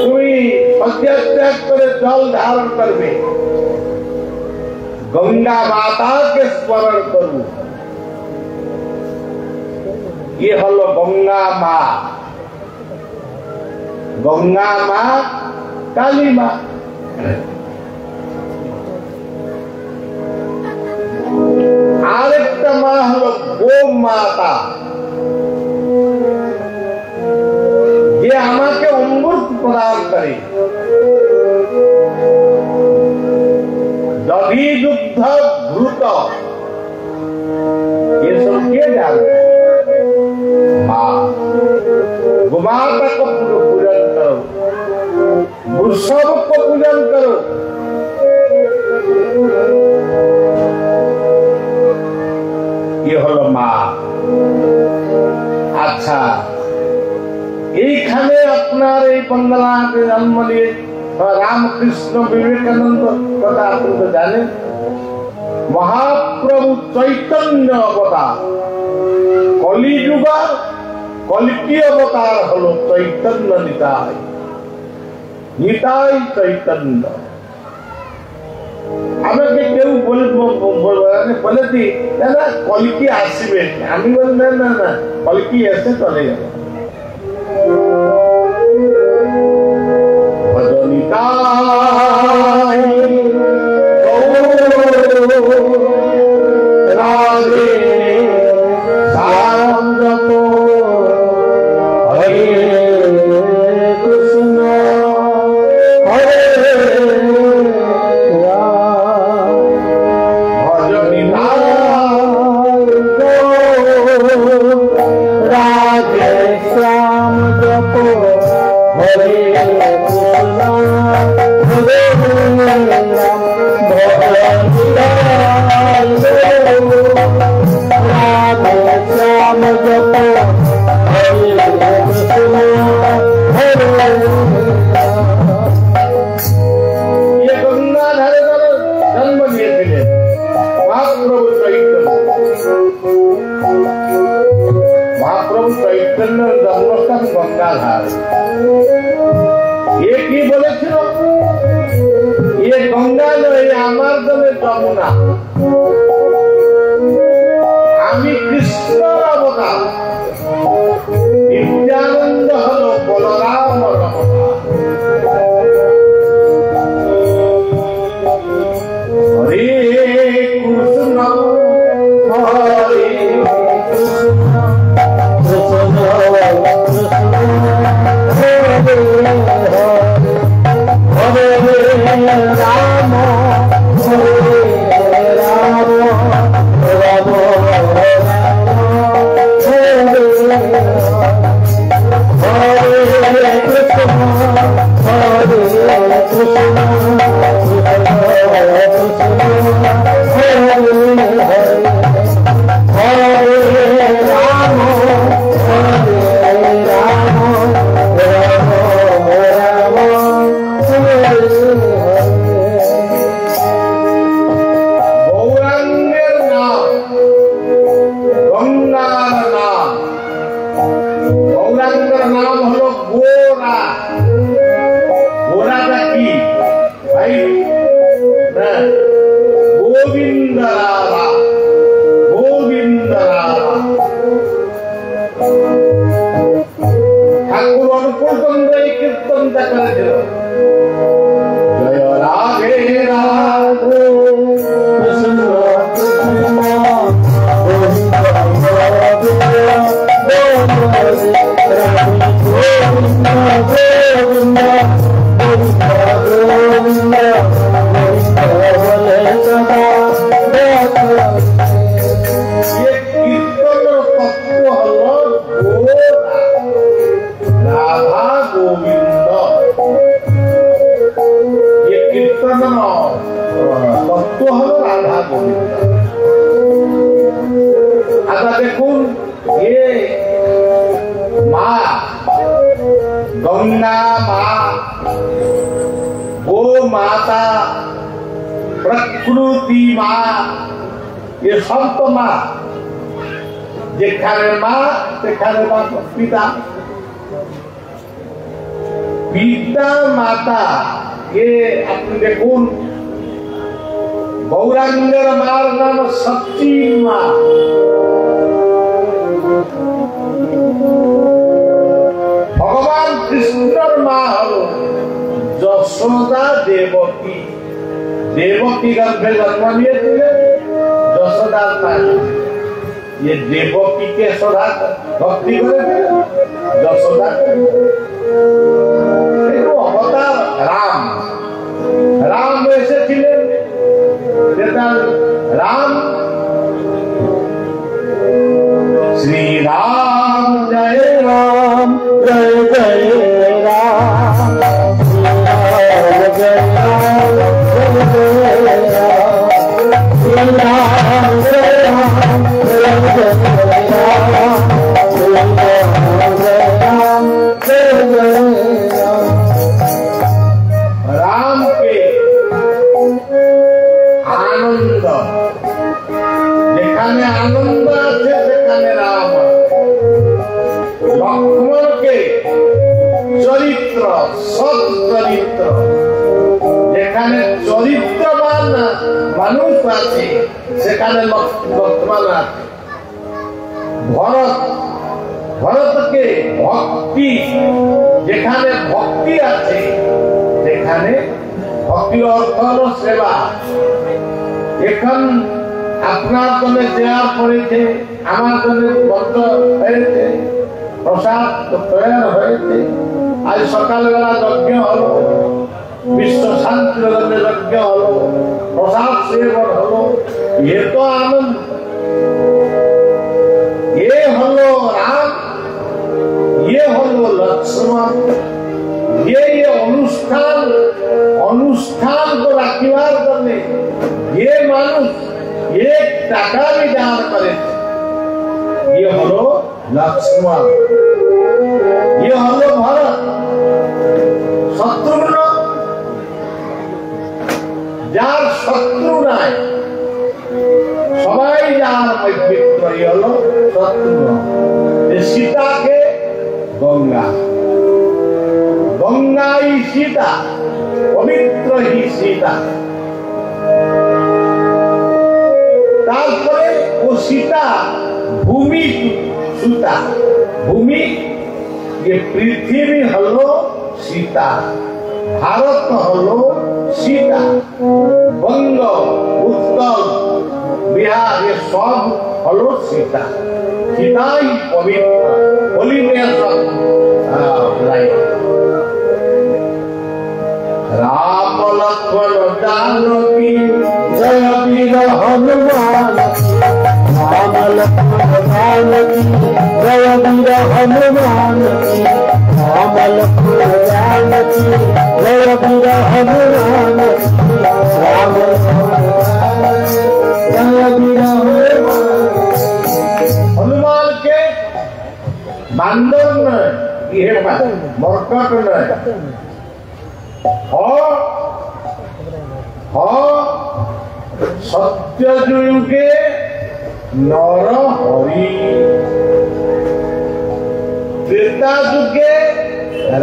তুমি সত্যাত্যাগ করে জল ধারণ করবে, गंगा माता के स्मरण करूं। ये हलो गंगा माँ, गंगा माँ काली माँ। आरेकटा माँ हलो गो माता। ये आमाके अमृत प्रदान करे। दधि दुग्ध घृत ये सब किए जाते। माँ गोमाता को पूजन करो, वृषभ को पूजन करो। ये हलो माँ। अच्छा এইখানে আপনার এই বাংলাতে জন্ম নিয়ে रामकृष्ण विवेकानंद कथा आपन तो जाने। महाप्रभु चैतन्य अवतार, कलिजुग कल्कि अवतार हलो चैतन्य निताय, निताय चैतन्य। আমাকে কেউ বলে দি না কলকি আসবে, আমি বলি না না না কলকি এসে চলে গেল। पिता माता ये अपने देखून गौरांगर मार नाम सच्ची माँ भगवान कृष्णर माँ हलो যশোদা देवकी देवकी गर्भे जन्म लिए थे যশোदा ये देवकी के सदा भक्ति करे যশোदा अवतार राम राम वैसे थे राम श्री राम जय राम जय जय राम जय राम जय राम जय राम भरत भरत के भक्ति जेखाने भक्ति आछे जेखाने भक्ति अर्थ हलो सेवा एखन আপনার জন্য চেয়ার পড়েছে আমার জন্য বন্ধ হয়েছে প্রসাদ তৈরি হয়েছে আজ সকালবেলা যজ্ঞ হলো বিশ্ব শান্তির জন্য যজ্ঞ হলো প্রসাদ সেবন হলো ये तो आनंद ये हलो राम ये हलो लक्ष्मण ये अनुष्ठान अनुष्ठान को रखिवार करने ये मानुष एक टाका भी दान करे ये हलो लक्ष्मण ये हलो भरत शत्रुघ्न जार शत्रु নাই सबाई जार मित्र ये हलो शत्रुघ्न सीता के गंगा गंगा ही सीता पवित्र ही सीता तारपरे वो सीता भूमि सुता भूमि ये पृथ्वी हलो सीता भारत हलो सीता बंग उत्कल बिहार ये सब हलो सीता सीता ही पवित्र होली में सब राम लक्ष्मण जानकी जय वीर हनुमान राम लक्ष्मण जानकी जय वीर हनुमान राम लक्ष्मण जानकी जय वीर हनुमान राम जय वीर हनुमान के बांदर नहीं ये मरकट नहीं सत्य जुगे नर हरि त्रेता जुगे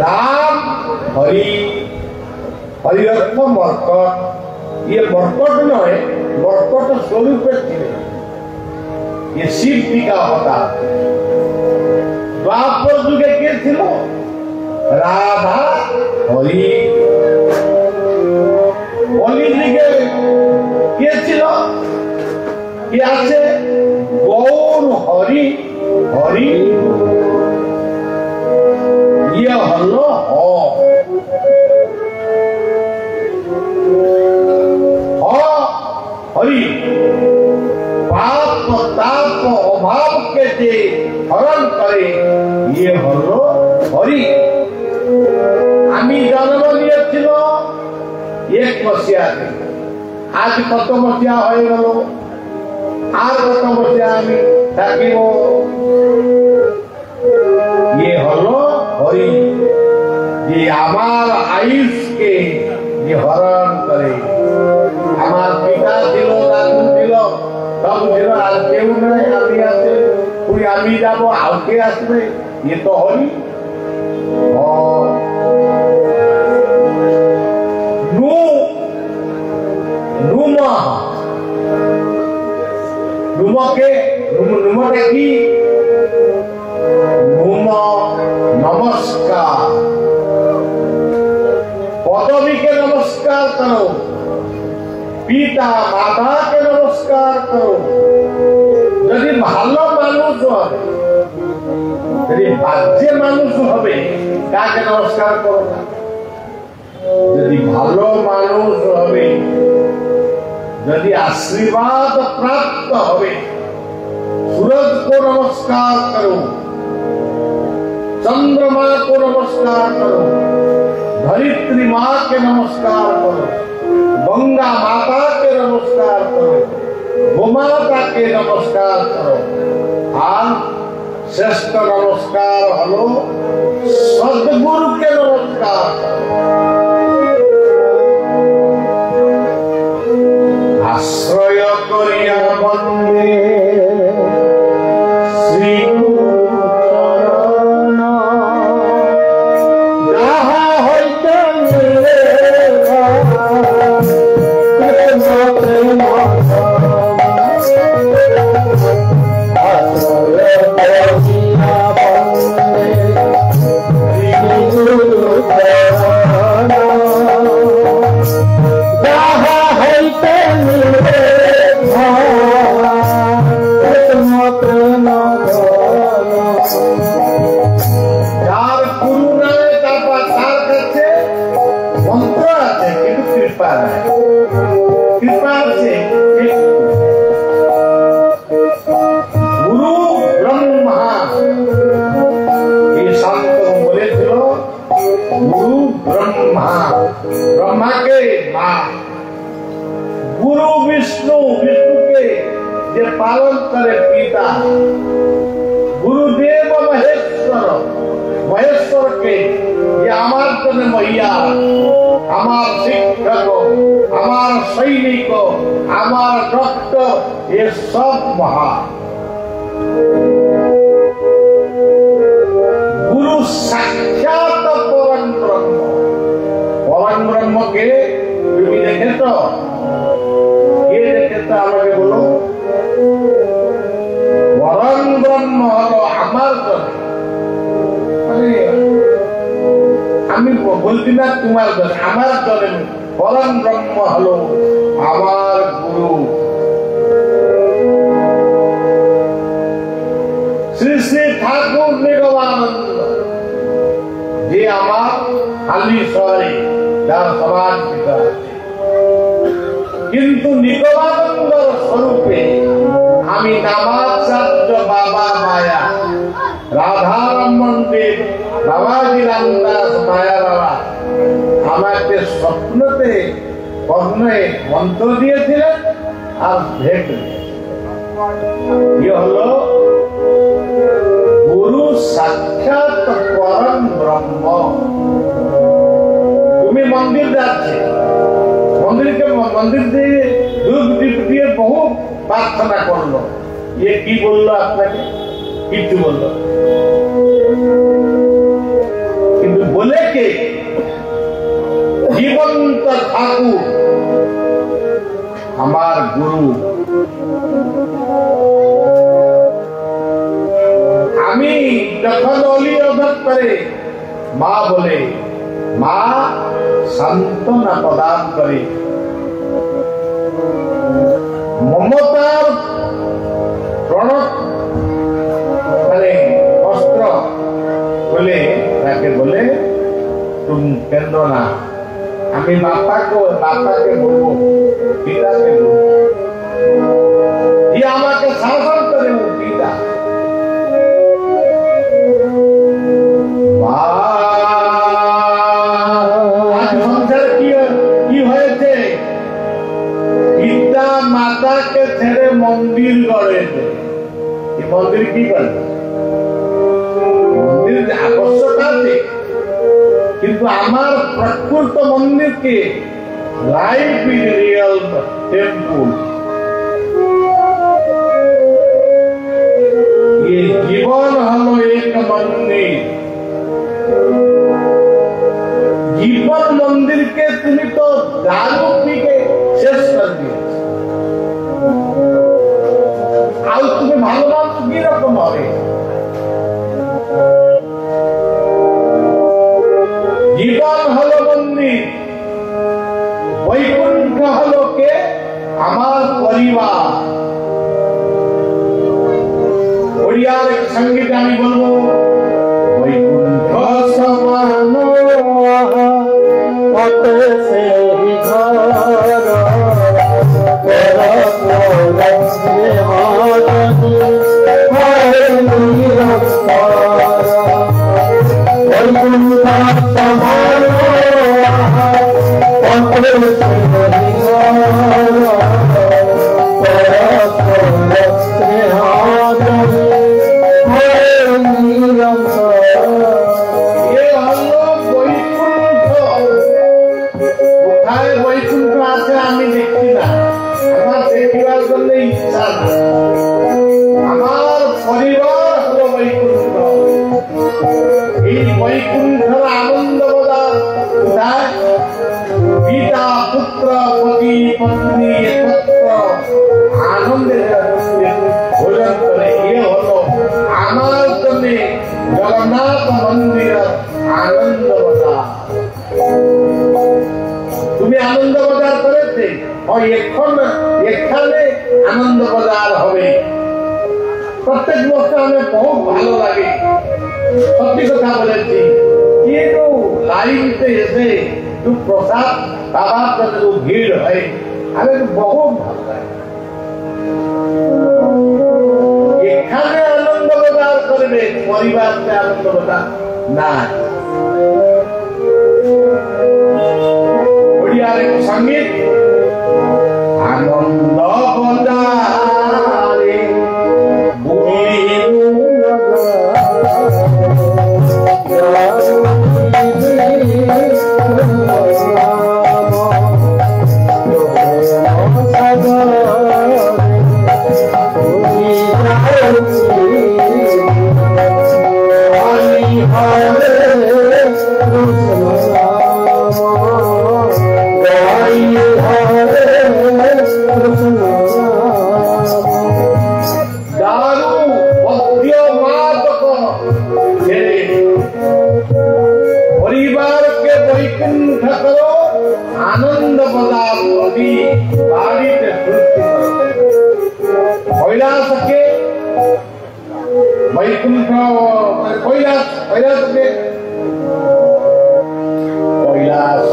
राम हरि हरिअर्थ मरकट ये मरकट नहे मरकट स्वरूप ये शिव जी का होता द्वापर जुगे के थिलो राधा हरि कली जुगे के थिलो के आछे गौर हरि हरि ये हलो हरि पाप ताप अभाव के जे हरण करे ये हलो हरि आमी जन्म नियेछिलो एक मसिया आज कत मसिया हये गेल आर कत मसिया आमी থাকিব ये हलो हरि जे आमार आयुष के ये हरण करे आमार पिता दिल दादू दिल सब दिल आज केउ नहीं आमी आछे कोई आमी जाबो आउके आसबे ये तो हरि नमस्कार पदवी के नमस्कार करो पिता माता के नमस्कार करो यदि भालो मानुष यदि बाज्य मानुष हबे काके नमस्कार करो ना यदि भालो मानुष हबे यदि आशीर्वाद प्राप्त हबे सूरज को नमस्कार करो चंद्रमा को नमस्कार करो धरित्री माँ के नमस्कार करो गंगा माता के नमस्कार करो गोमाता के नमस्कार करो और श्रेष्ठ नमस्कार हलो सद्गुरु के नमस्कार करो आश्रय करिया बंदे श्री ब्रह्मा के मां गुरु विष्णु विष्णु के जे पालन करे पिता गुरुदेव महेश्वर महेश्वर के ये हमार तने मैया हमार शिक्षक हमार सैनिक हमार डॉक्टर ये सब महा गुरु साक्षात परम ब्रह्म के देखे तो ये देखे तो আমাকে বলো परम ब्रह्म हलो আমার মানে আমি বলছি না তোমার দলে আমার দলে परम ब्रह्म हलो আমার गुरु श्री श्री ठाकुर निगमानंद जे আমার खाली सॉरी যার সমান পিতা কিন্তু নিগমানন্দর স্বরূপে আমি নামাচার্য বাবা মায়া রাধারমন দেব বাবাজি রামদাস মায়া বাবা আমাকে স্বপ্নতে কর্ণে মন্ত্র দিয়েছিলেন আর ভেট হলো গুরু সাক্ষাৎ পরম ব্রহ্ম। তুমি মন্দির যাচ্ছে, মন্দির দিয়ে ধূপ দীপ দিয়ে বহু প্রার্থনা করলো, ইয়ে কি বললো আপনাকে? কিছু বললো, কিন্তু বলে কে? জীবন্ত ঠাকুর আমার গুরু। আমি যখন অলি অভ্যাস করে মা বলে, মা সান্ত্বনা প্রদান করে, মমতার প্রণব মানে অস্ত্র বলে তাকে বলে তুমি কেন্দ্র না। আমি বাপাকে বলবো, পিতাকে বলবো, যে আমাকে শাসন করে ও পিতা। সংসারে কি হয়েছে? পিতা মাতাকে ছেড়ে মন্দির গড়েছে। মন্দির কি করে? মন্দির আবশ্যক আছে, কিন্তু আমার প্রকৃত মন্দিরকে লাইফ ইজ রিয়েল টেম্পল। ये जीवन हलो एक मंदिर। जीवन मंदिर के तुम्हें तो दारू पी के शेष कर दिए। आज तुम्हें भगवान की रकम হবে। জীবন হলো মন্দির, বৈকুণ্ঠ হলো কে? আমার পরিবার। ওড়িয়ার এক সঙ্গীত আমি বলবো, বৈকুণ্ঠ সমান পথে সে ঘর আমি দেখি না, আমার দেখিবার জন্য ইচ্ছা না। আমার পরিবার হলো বৈকুণ্ঠ। এই বৈকুণ্ঠের আনন্দ কোথায়? পিতা পুত্র পতি পত্নী একত্র আনন্দে ভোজন করে। এ হলো আমার জন্য জগন্নাথ মন্দিরের আনন্দ বাজার। তুমি আনন্দ বাজার করেছে, এখানে আনন্দ বাজার হবে। প্রত্যেক বছর আমার বহু ভালো লাগে, সত্যি কথা বলেছি। কিন্তু লাইনতে এসে একটু প্রসাদ পাবার জন্য ভিড় হয়, আমি বহু ভালো লাগে। এখানে আনন্দ বাজার করবে, পরিবারকে আনন্দ বাজার না। ওড়িয়ার এক সঙ্গীত, আনন্দ বাজারে কৈলাস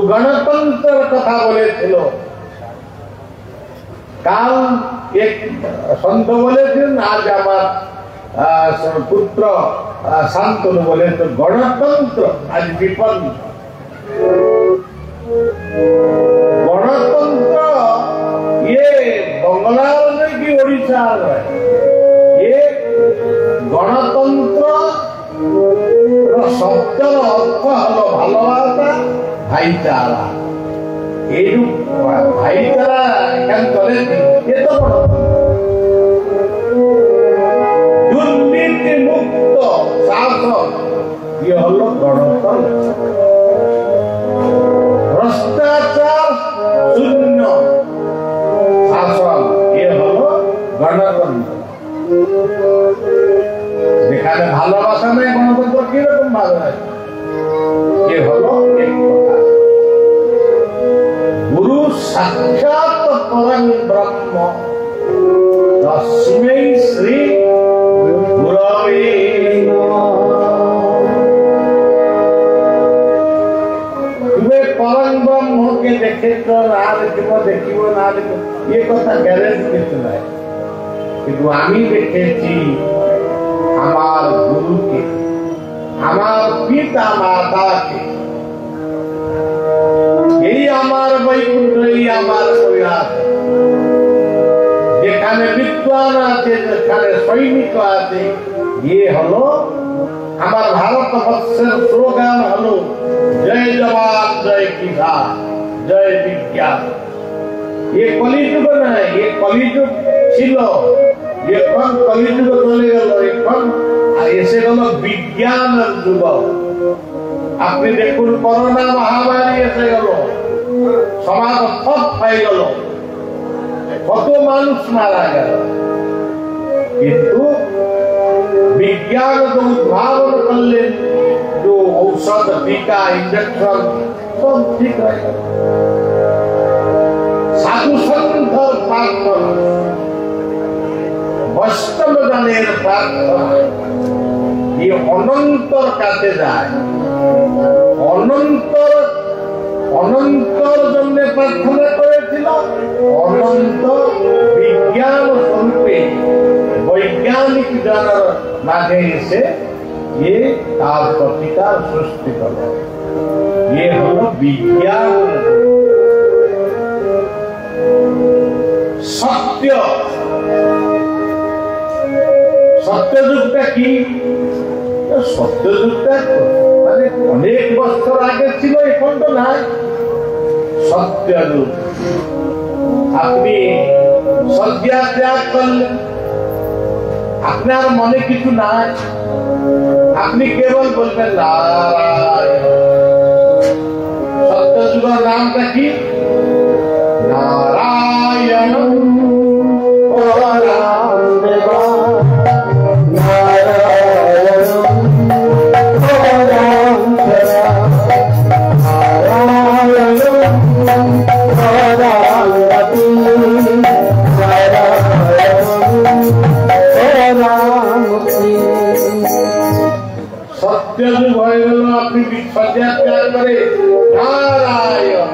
गणतंत्र कथा बोले काल एक संत बोले आज पुत्र शांतनु बोले तो गणतंत्र आज विपन्न गणतंत्र ये बंगलार में कि ओडिशा में ये गणतंत्र शब्द अर्थ हलो भालोबासा भाईचारा ये भाईचारा चले ये तो दुर्नीति मुक्त शासन ये हलो गणतंत्र भ्रष्टाचार शून्य शासन ये हलो गणतंत्र যেখানে ভালোবাসা নেই গণতন্ত্র কিরকম ভালো হয় এ হলো এক কথা গুরু সাক্ষাৎ পরম ব্রহ্ম তস্मै শ্রী গুরবে তুমি পরম ব্রহ্মকে দেখেছ না দেখিব না এ কথা গ্যারেন্টি কিছু নাই কিন্তু আমি দেখেছি আমার গুরুকে আমার পিতা মাতাকে এই আমার বৈকুণ্ঠ এই আমার কৈলাস যেখানে বিদ্বান আছে যেখানে সৈনিক আছে ये হলো আমার ভারতবর্ষের স্লোগান হলো জয় জওয়ান জয় কিষান জয় বিজ্ঞান ये কলিযুগ নয় ये কলিযুগ ছিল এখন কলিযুগ চলে গেল এখন এসে গেল বিজ্ঞানের যুগ আপনি দেখুন করোনা মহামারী এসে গেল সমাজ সব হয়ে গেল কত মানুষ মারা গেল কিন্তু বিজ্ঞান जो উদ্ভাবন করলেন जो औषध टीका इंजेक्शन सब ठीक है साधु संत प्रार्थना বৈষ্ণব গানের প্রার্থনা এই অনন্তর কাছে যায় অনন্তর জন্য প্রার্থনা করেছিল অনন্ত বিজ্ঞান স্বরূপে বৈজ্ঞানিক জনের মাঝে এসে ये তার প্রতিকার সৃষ্টি করল ये হলো বিজ্ঞান সত্য সত্যযুগটা কি সত্যযুগটা মানে অনেক বছর আগে ছিল এখন তো নাই সত্যযুগ আপনি শয্যা ত্যাগ করলেন আপনার মনে কিছু নাই আপনি কেবল বলবেন নারায়ণ সত্যযুগের নামটা কি নারায়ণ সত্যযুগ হয়ে গেল আপনি শয্যা ত্যাগ করে নারায়ণ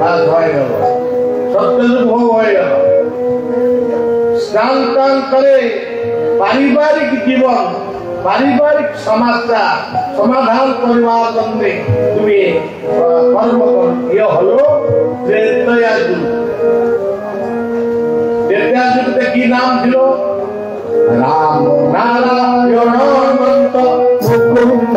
বাস হয়ে গেল সত্যযুগ হয়ে গেল স্নান টান করে পারিবারিক জীবন পারিবারিক সমস্যা সমাধান করবার জন্য তুমি কর্ম করো এ হলো ত্রেতয়া যুগ বিদ্যাযুগতে কি নাম ছিল? রাম নারায়ণ অনন্ত মুকুন্দ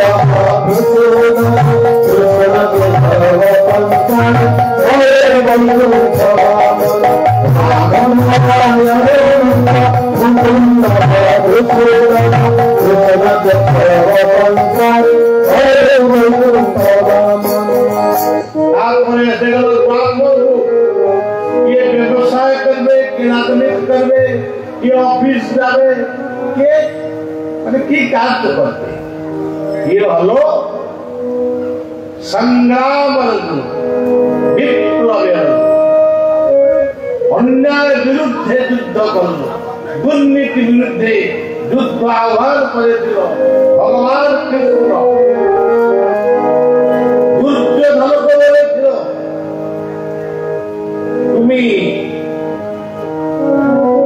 তারপরে এসে গেল কে ব্যবসায় করবে, কে রাজনীতি করবে, কে অফিস যাবে, কে মানে কি কাজ করবে। ये হলো সংগ্রামের যুগ, বিপ্লবের যুগ। অন্যায়ের বিরুদ্ধে যুদ্ধ করল, দুর্নীতির বিরুদ্ধে যুদ্ধ আহ্বান করেছিল ভগবান কৃষ্ণ। দুর্যোধনকে বলেছিল তুমি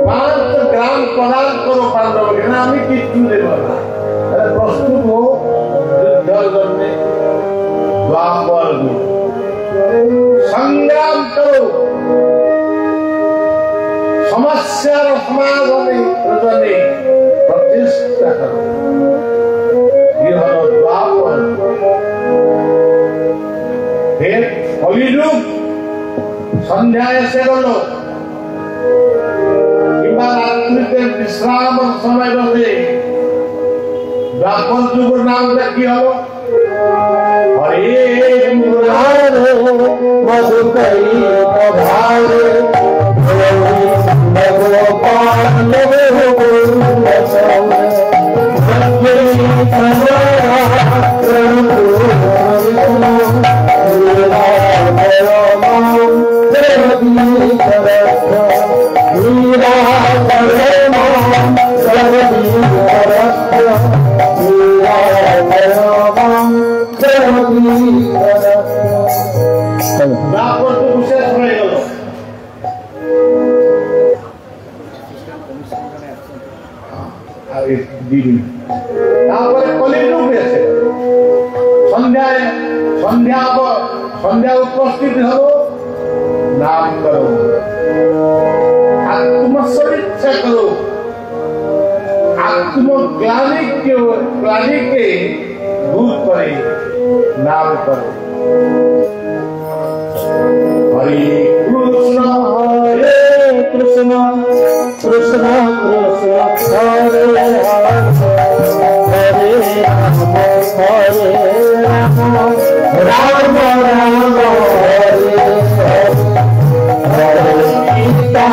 5 গ্রাম প্রদান করো পাণ্ডবকে, না আমি কিছু দেব না। প্রস্তুত হো যুদ্ধের জন্য। দ্বাপর যুগ সংগ্রাম করো, সমস্যার সমাধানে প্রয়োজনে প্রচেষ্টা করো। ये হলো দ্বাপর। ফের কলিযুগ সন্ধ্যা এসে গেল, কিংবা রাত্রিতে বিশ্রামের সময় বসে দ্বাপর যুগের নামটা কি হলো? হরে মুরারে মধুকরী প্রভারে তারপরে কলিযুগ এসে সন্ধ্যা উপস্থিত হলো। নাম করো, আত্মসরিচ্ছা করো, আত্মগ্লানিকে দূর করে নাম করো। হরে কৃষ্ণ হরে কৃষ্ণ কৃষ্ণ কৃষ্ণ হরে হরে রাম হরে রাম রাম রাম হরে হরে সীতা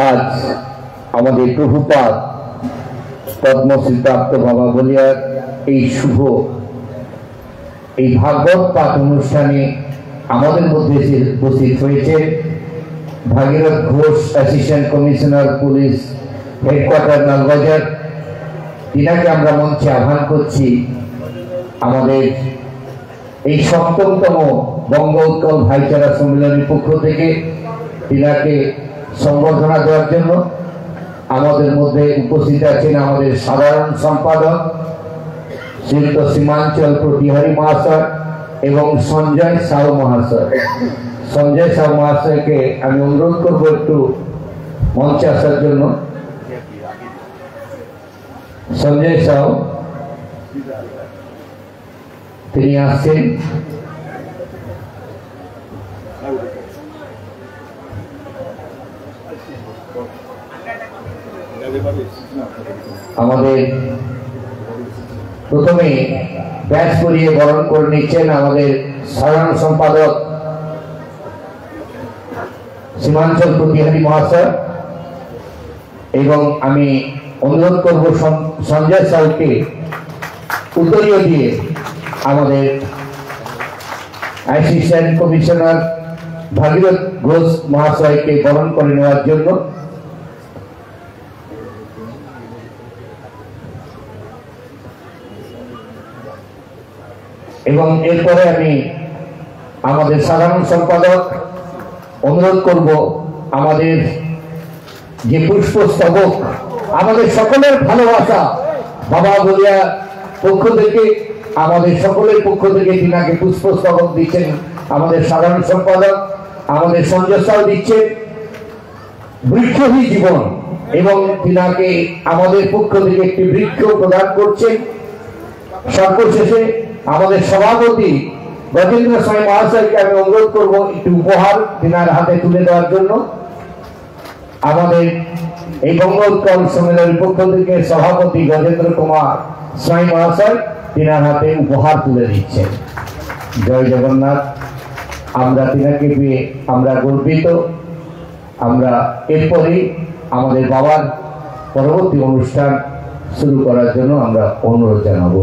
আজ আমাদের প্রভুপাদ পদ্মশ্রী প্রাপ্ত বাবা বলিয়ার এই শুভ এই ভাগবত পাঠ অনুষ্ঠানে আমাদের মধ্যে উপস্থিত হয়েছে Bhagirath Ghosh, assistant commissioner police, headquarter Lalbazar. তিনাকে আমরা মঞ্চে আহ্বান করছি আমাদের এই ৭ম বঙ্গ উৎকল ভাইচারা সম্মেলনের পক্ষ থেকে তিনাকে সংবর্ধনা দেওয়ার জন্য। আমাদের মধ্যে উপস্থিত আছেন আমাদের সাধারণ সম্পাদক শ্রীযুক্ত সীমাঞ্চল প্রতিহারী মহাশয় এবং সঞ্জয় সাউ মহাশয়। সঞ্জয় সাউ মহাশয়কে আমি অনুরোধ করব একটু মঞ্চে আসার জন্য। সঞ্জয় সাউ তিনি আসছেন। আমাদের প্রথমে ব্যাচ করিয়ে বরণ করে নিচ্ছেন আমাদের সাধারণ সম্পাদক সীমাঞ্চল প্রতিহারী মহাশয় এবং আমি অনুরোধ করব সঞ্জয় সাউকে উত্তরীয় দিয়ে আমাদের অ্যাসিস্ট্যান্ট কমিশনার ভাগীরথ ঘোষ মহাশয়কে বরণ করে নেওয়ার জন্য। এবং এরপরে আমি আমাদের সাধারণ সম্পাদক অনুরোধ করব আমাদের যে পুষ্পস্তবক আমাদের সকলের ভালোবাসা বাবা বলিয়া পক্ষ থেকে আমাদের সকলের পক্ষ থেকে তিনাকে পুষ্পস্তবক দিচ্ছেন আমাদের সাধারণ সম্পাদক, আমাদের সঞ্জয় দিচ্ছেন বৃক্ষহী জীবন এবং তিনাকে আমাদের পক্ষ থেকে একটি বৃক্ষ প্রদান করছেন। সর্বশেষে আমাদের সভাপতি গজেন্দ্র স্বামী মহাশয়কে আমি অনুরোধ করব একটি উপহার তিনার হাতে তুলে দেওয়ার জন্য। আমাদের এই গঙ্গা উৎকল সম্মেলনের পক্ষ থেকে সভাপতি গজেন্দ্র কুমার স্বামী মহাশয় তিনার হাতে উপহার তুলে দিচ্ছেন। জয় জগন্নাথ। আমরা তিনাকে পেয়ে আমরা গর্বিত। আমরা এরপরেই আমাদের বাবার পরবর্তী অনুষ্ঠান শুরু করার জন্য আমরা অনুরোধ জানাবো।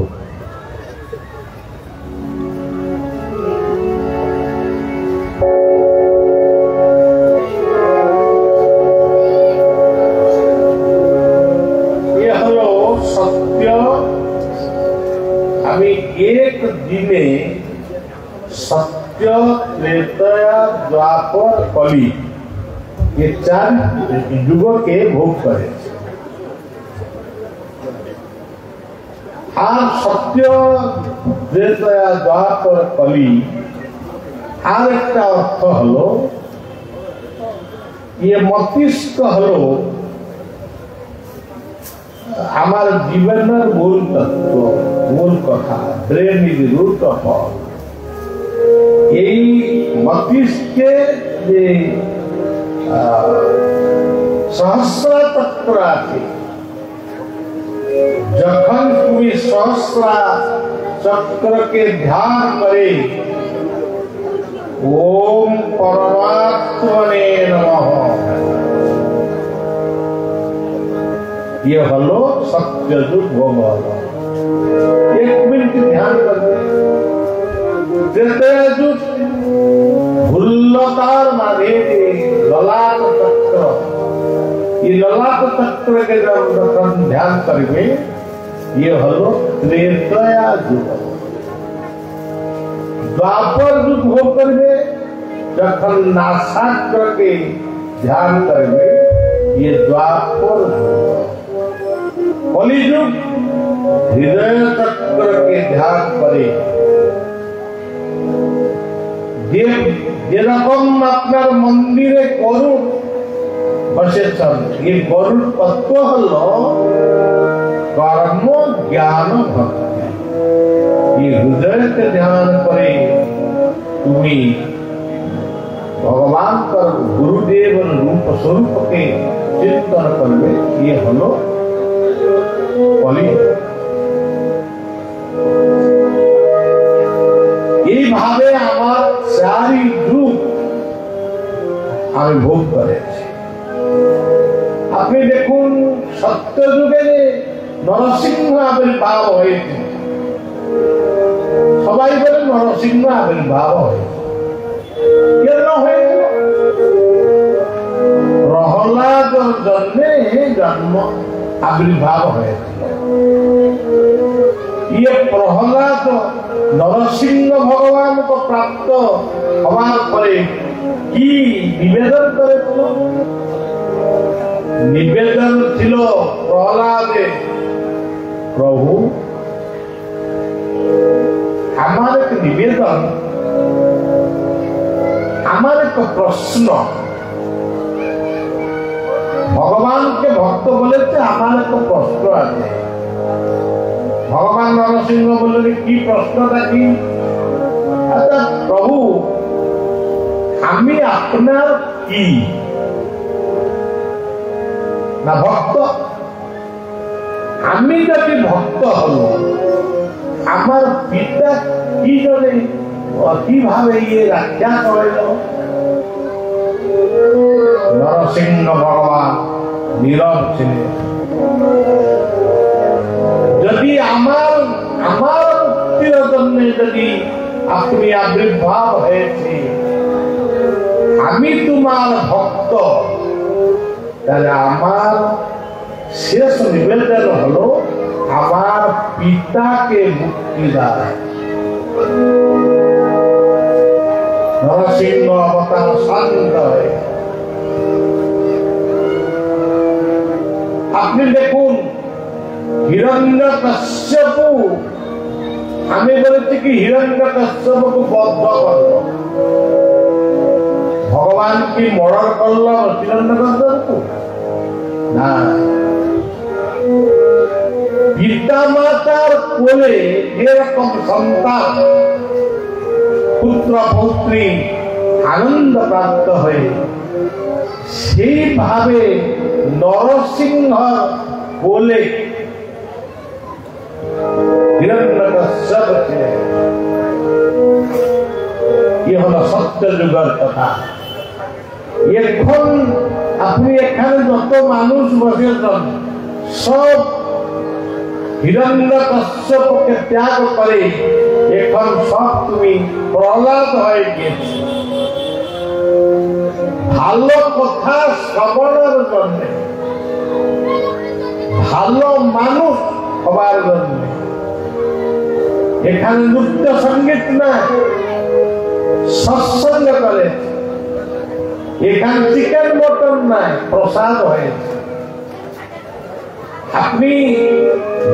আমি এক দিনে সত্য, ত্রেতা, দ্বাপর, কলি ये चार युगों के भोग करे। আর সত্য, ত্রেতা, দ্বাপর, কলি আর একটা অর্থ হলো ये মস্তিষ্ক হলো আমার জীবনের মূল তত্ত্ব, মূল কথা। Brain is root of all. এই মস্তিষ্কে যে সহস্র তত্ত্ব আছে, যখন তুমি সহস্র চক্রকে ধ্যান করে ওম পরমাত্মনে নমঃ, ये हलो सत्यजुग भगवान। एक मिनट ध्यान करते। त्रेतायुग भूलतार माने ललाट तत्व, ये ललाट तत्व के जब ध्यान करेंगे ये हलो त्रेतायुग। द्वापर युग हो करके जखन नासाग्र के ध्यान करेंगे ये द्वापर कलिजुग हृदय चक्र के ध्यान करे। যেরকম আপনার মন্দিরে গরুড় বসেছেন, এই গরুড় তত্ত্ব হলো কর্ম, জ্ঞান, ভক্তি। এই হৃদয়কে ধ্যান করে তুমি ভগবান গুরুদেব रूप स्वरूप के चिंतन करবে। ये হলো এইভাবে আমার চারি যুগ আমি ভোগ করেছি। আপনি দেখুন সত্য যুগে নরসিংহ আবির্ভাব হয়েছে, সবাই বলে নরসিংহ আবির্ভাব হয়েছে। কেন হয়েছিল? প্রহ্লাদ জন্মে জন্ম আবির্ভাব হয়েছিল। ये प्रहलाद नरसिंह भगवान को प्राप्त हवार परे की निवेदन करे तो निवेदन थिलो प्रहलादे, प्रभु हमारे एक निवेदन, हमारे एक प्रश्न, भगवान के भक्त बोले थे हमारे को प्रश्न आते। भगवान नरसिंह बोले की प्रश्नटा की? अच्छा प्रभु हमें আপনার কি না ভক্ত? আমি যদি ভক্ত হলো আমার পিতা কি জনে কিভাবে ইয়ে রক্ষা করল? নরসিংহ ভগবান নীরব ছিলেন। যদি আমার মুক্তির জন্য যদি আপনি আবির্ভাব হয়েছে, আমি তোমার ভক্ত, তাহলে আমার শেষ নিবেদন হলো আমার পিতাকে মুক্তি দাও। নরসিংহ অবতার শান্ত হয়ে আপনি দেখুন, হিরণ্যকশ্যপু, আমি বলেছি কি হিরণ্যকশ্যপকে বদ্ধ করল, ভগবান কি মর্ডার করল হিরণ্যকশ্যপু? না, পিতা মাতার কোলে এরকম সন্তান পুত্র পৌত্রী আনন্দ প্রাপ্ত হয়ে সেইভাবে নরসিংহ বলে হিরণ্যকশ্যপ ছিলেন। এ হলো সত্য যুগের কথা। এখন আপনি এখানে যত মানুষ বসেছেন সব হিরণ্যকশ্যপকে ত্যাগ করে এখন সব তুমি প্রহ্লাদ হয়ে গিয়েছ, ভালো কথা শ্রবণের জন্য, ভালো মানুষ হবার জন্য। এখানে নৃত্য সঙ্গীত না, সৎসঙ্গ করে। এখানে চিকেন মটন নাই, প্রসাদ হয়েছে। আপনি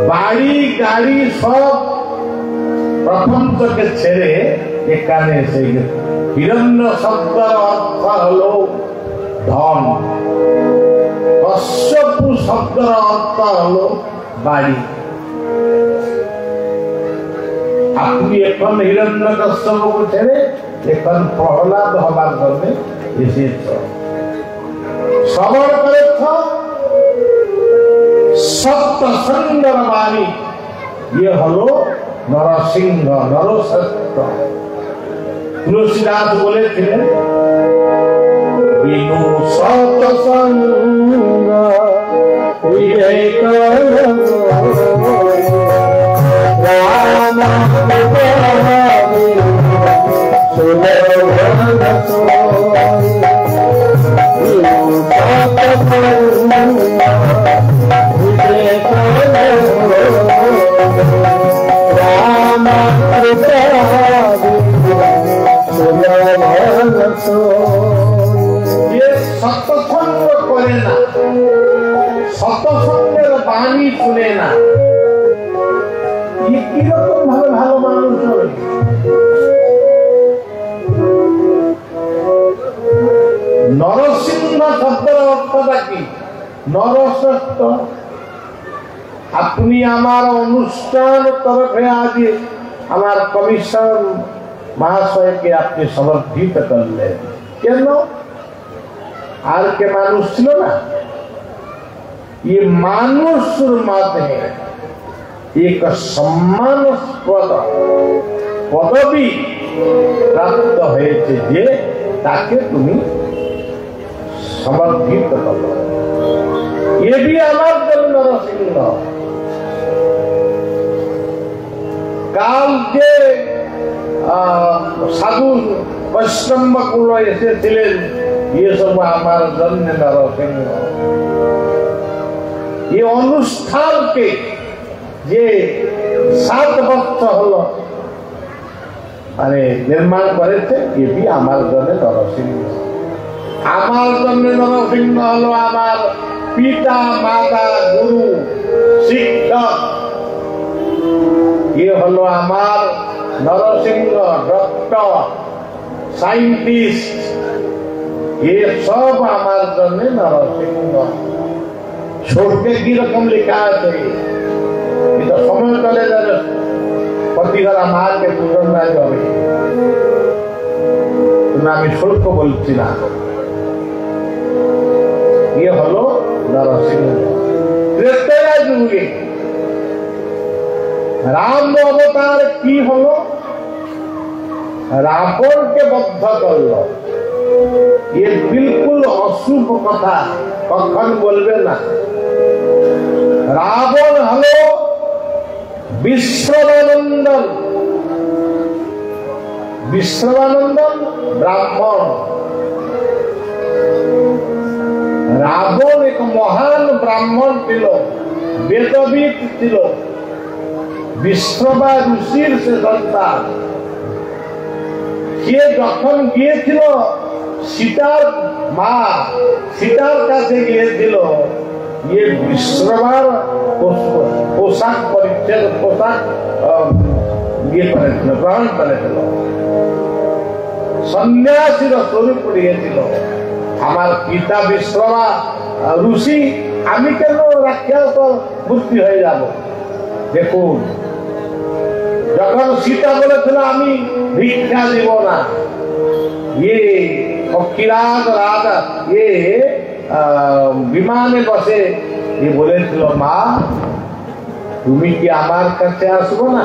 বাড়ি গাড়ি সব প্রথম থেকে ছেড়ে এখানে এসে গেছে। হিরণ্য শব্দের অর্থ হলো ধন, কশ্যপু শব্দের অর্থ হলো বাড়ি। আপনি এখন হিরণ্যকশ্যপকে ছেড়ে এখন প্রহ্লাদ হবার জন্য এসেছ, শ্রবণ করেছ সত্য সুন্দর বাণী। ইয়ে হলো নরসিংহ, নরশ্রেষ্ঠ। তুলসীদাস বলেছিলেন, বিনু সৎসঙ্গ বিবেক রাম সৎসঙ্গ করে না, সৎসঙ্গের বাণী শুনে না, কিরকম ভাবে ভালো মানুষ হবে? নরসিংহ শব্দের অর্থটা কি? নরশ্রেষ্ঠ। আপনি আমার অনুষ্ঠান তরফে আজ আমার কমিশন মহাশয়কে আপনি সমর্থিত করলেন কেন? আর কে মানুষ ছিল না? ये মানুষের মাঝে এক সম্মানাস্পদ পদবী প্রাপ্ত হয়েছে যে তাকে তুমি সমর্থিত করো। এ भी আমার জন্য নরসিংহ। কাল যে সাধু বৈষ্ণবগুলো এসেছিলেন ये सब আমার জন্য নরসিংহ। ये অনুষ্ঠান के যে 7 বছর হলো মানে নির্মাণ করেছে ये भी আমার জন্য নরসিংহ। আমার জন্য নরসিংহ হলো আমার পিতা মাতা গুরু শিক্ষক। ये হলো আমার নরসিংহ ডক্টর সায়েন্টিস্ট। ये सब আমার জন্য নরসিংহ। छोड़के की रकम लिखा है तो समय चले जाए प्रतिगला मार के पूजन ना जाए ना আমি শুল্ক বলছি না। ये হলো নরসিংহ। ত্রেতয়া যুগে রাম অবতার কি হলো? রাবণকে বদ্ধ করলো। ये बिल्कुल अशुभ कथा कखन बोलबे ना। रावण हलो विश्वनंदन विश्रवानंदन ब्राह्मण। रावण एक महान ब्राह्मण थिल, वेदविद थिल, विश्रवा ऋषिर से सन्तान। সে যখন গিয়েছিল সীতার মা সীতার কাছে গিয়েছিল, ये विश्रवार पोशाक परिच्छेद पोशाक ये ग्रहण करेছিল, सन्यासीर स्वरूप নিয়েছিল। আমার পিতা বিশ্রবা ঋষি, আমি কেন রাক্ষস মূর্তি হয়ে যাব? দেখুন, যখন সীতা বলেছিল আমি ভিক্ষা দিব না, ये फकीराज राजा ये विमाने बसे ये বলেছিল মা তুমি কি আমার কাছে আসবো না?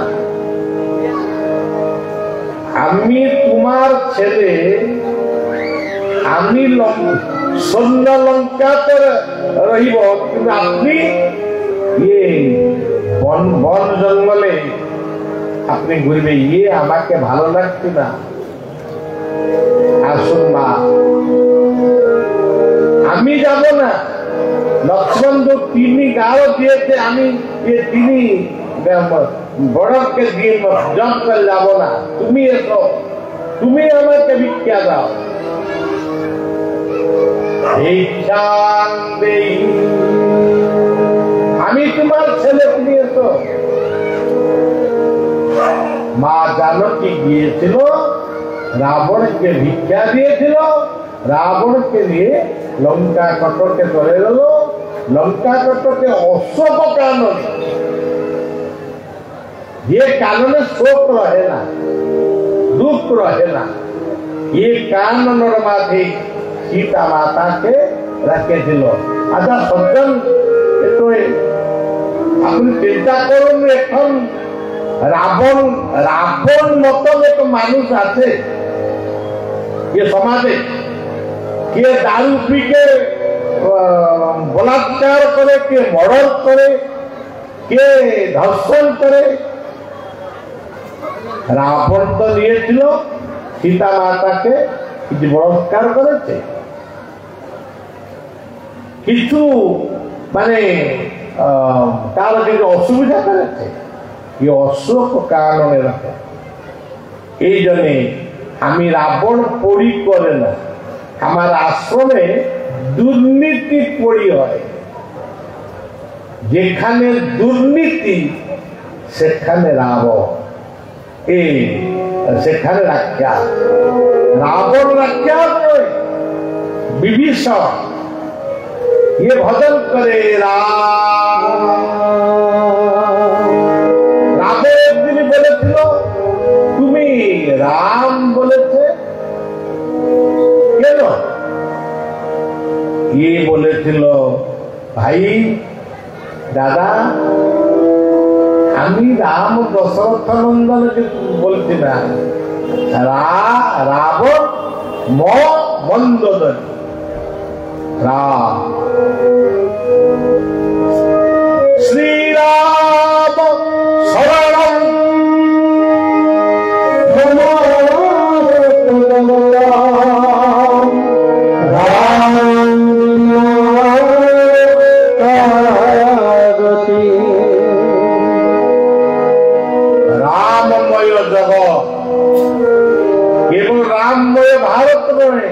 আমি তোমার ছেলে, আমি সৈন্য লঙ্কাতে রহিব, কিন্তু আপনি ये বন বন জঙ্গলে আপনি ঘুরবে, ये আমাকে ভালো লাগছে না। আসুন মা, আমি যাব না। লক্ষ্মণ তো তিনি গাও দিয়েছে, আমি তিনি বড়কে দিয়ে জপ করে যাব না। তুমি এসো, তুমি আমাকে ভিক্ষা দাও। আমি তোমার ছেলে, তুমি এসো। মা জানকী গিয়েছিল, রাবণকে ভিক্ষা দিয়েছিল, রাবণকে নিয়ে লঙ্কা কটকে চলে গেল। লঙ্কা কটকে অশোক কানন, যে কাননে শোক রহে না, দুঃখ রহে না, ये কাননের মাঝে সীতা মাতাকে রেখেছিল। আচ্ছা সজ্জন, একটু আপনি চিন্তা করুন, এখন রাবণ রাবণ মতন এক মানুষ আছে ये সমাজে, কে দারু পিকে বলাৎকার করে, কে মর্ডার করে, কে ধর্ষণ করে। রাবণ তো নিয়েছিল সীতা মাতাকে কিছু বলাৎকার করেছে, কিছু মানে তার কিছু অসুবিধা করেছে, ये অশোক কারণে রাখে। এই জন্যে আমি রাবণ পড়ি করে না, আমার আশ্রমে দুর্নীতি পড়ি হয়। যেখানে দুর্নীতি সেখানে রাবণ, এই সেখানে রাক্ষা। রাবণ রাক্ষা নয়, বিভীষণ ये भजन करे রাম। রাবণ একদিন বলেছিল তুমি রাম বলেছে কেন? ये বলেছিল ভাই দাদা, আমি রাম দশরথ নন্দনকে বলছি না, রাবণ মন্দন রাম। শ্রীরাম শরণম রামময় জগৎ, কেবল রামময় ভারত নয়,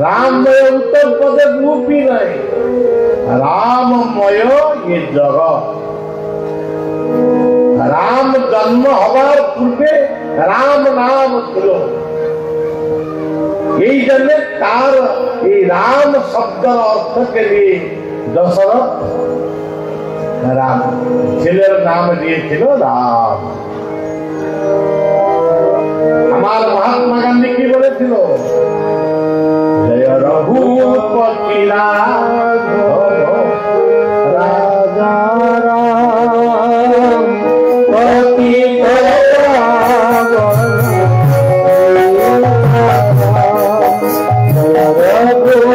রামময় উত্তর প্রদেশ ইউপি নয়, রামময় ये জগৎ। রাম জন্ম হবার পূর্বে রাম নাম ছিল, এই জন্য তার এই রাম শব্দের অর্থকে নিয়ে দশরথ রাম ছেলের নাম দিয়েছিল রাম। আমার মহাত্মা গান্ধী কি বলেছিল? জয় রঘুপতি রাজা রাম পতিত রঘুপতি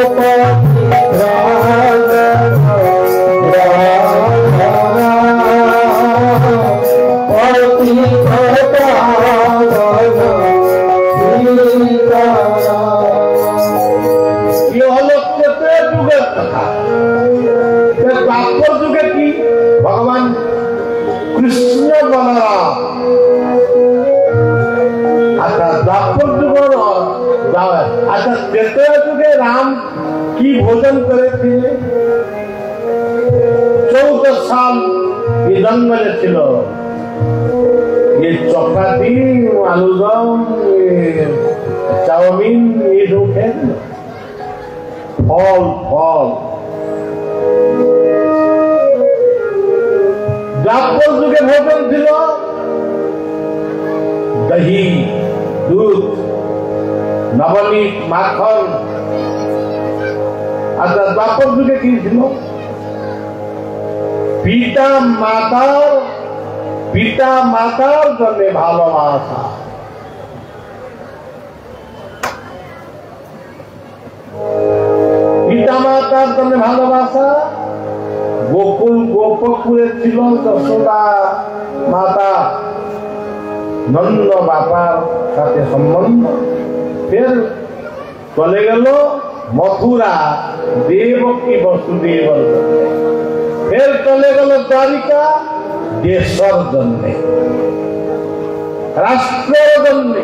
ত্রেতয়া যুগে রাম কি ভোজন করেছিলেন? 14 সাল এই জঙ্গলে ছিল, ये चपाती आलूदम चाउमिन ये सब খেয়েছিল। ফল ফল দ্বাপর যুগে ভোজন ছিল দহি দুধ নবনীত মাখন। আচ্ছা দ্বাপর যুগে কি ছিল? পিতা মাতার জন্য ভালোবাসা। পিতা মাতার জন্য ভালোবাসা। গোকুল গোপকুলে ছিল যশোদা মাতা নন্দ বাবার সাথে সম্বন্ধ। ফের চলে গেল মথুরা দেবকী বসুদেবর। ফের চলে গেল দ্বারিকা দেশের জন্য, রাষ্ট্রের জন্য।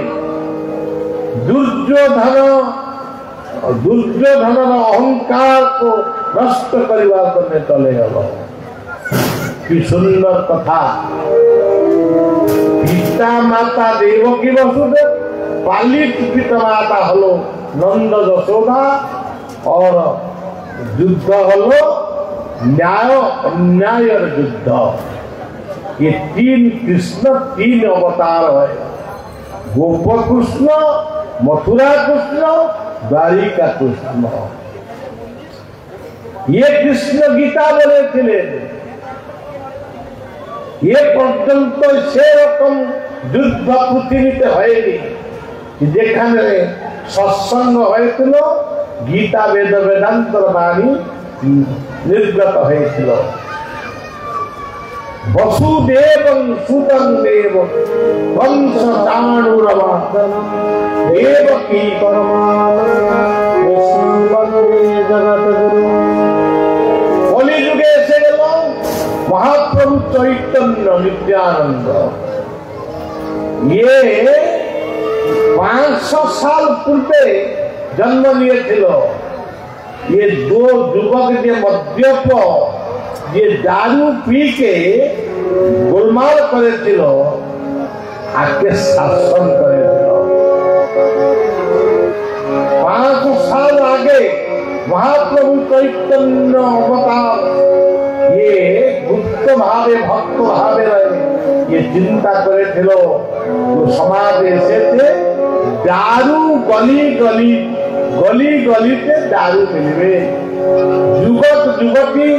দুর্যোধনের অহংকার নষ্ট করিবার জন্য চলে গেল। কি সুন্দর কথা! পিতা মাতা দেবকী বসুদেব, পালিত পিতা মাতা হলো নন্দ যশোदा, और যুদ্ধ হলো न्याय अन्यायर युद्ध। ये 3 कृष्ण 3 अवतार है, गोप कृष्ण, मथुरा कृष्ण, द्वारिका कृष्ण। ये कृष्ण गीता बोले थे। ये पर्यंत से रकम युद्ध पृथ्वीते হয়নি যেখানে সৎসঙ্গ হয়েছিল, গীতা বেদ বেদান্তর বাণী निर्गत হয়েছিল। वसुदेवं सुतं देवं वंश चाणूरमर्दनं देवकी परमानन्दं वन्दे जगद्गुरु। कलियुगे एসে গেল महाप्रभु चैतन्य नित्यानंद। ये 500 साल पूर्वे जन्म নিয়েছিল। ये 2 युवक के मद्यप ये दारू पी के गोलमाल करेছিল, आके शासन करेছিল। 500 साल आगे महाप्रभु चैतन्य अवतार ये गुप्त भावे भक्त भावे रहे। ये चिंता करेছিল तो समाज এসেছে दारू गली गली गली गलीते दारू मिलবে। युवक युवती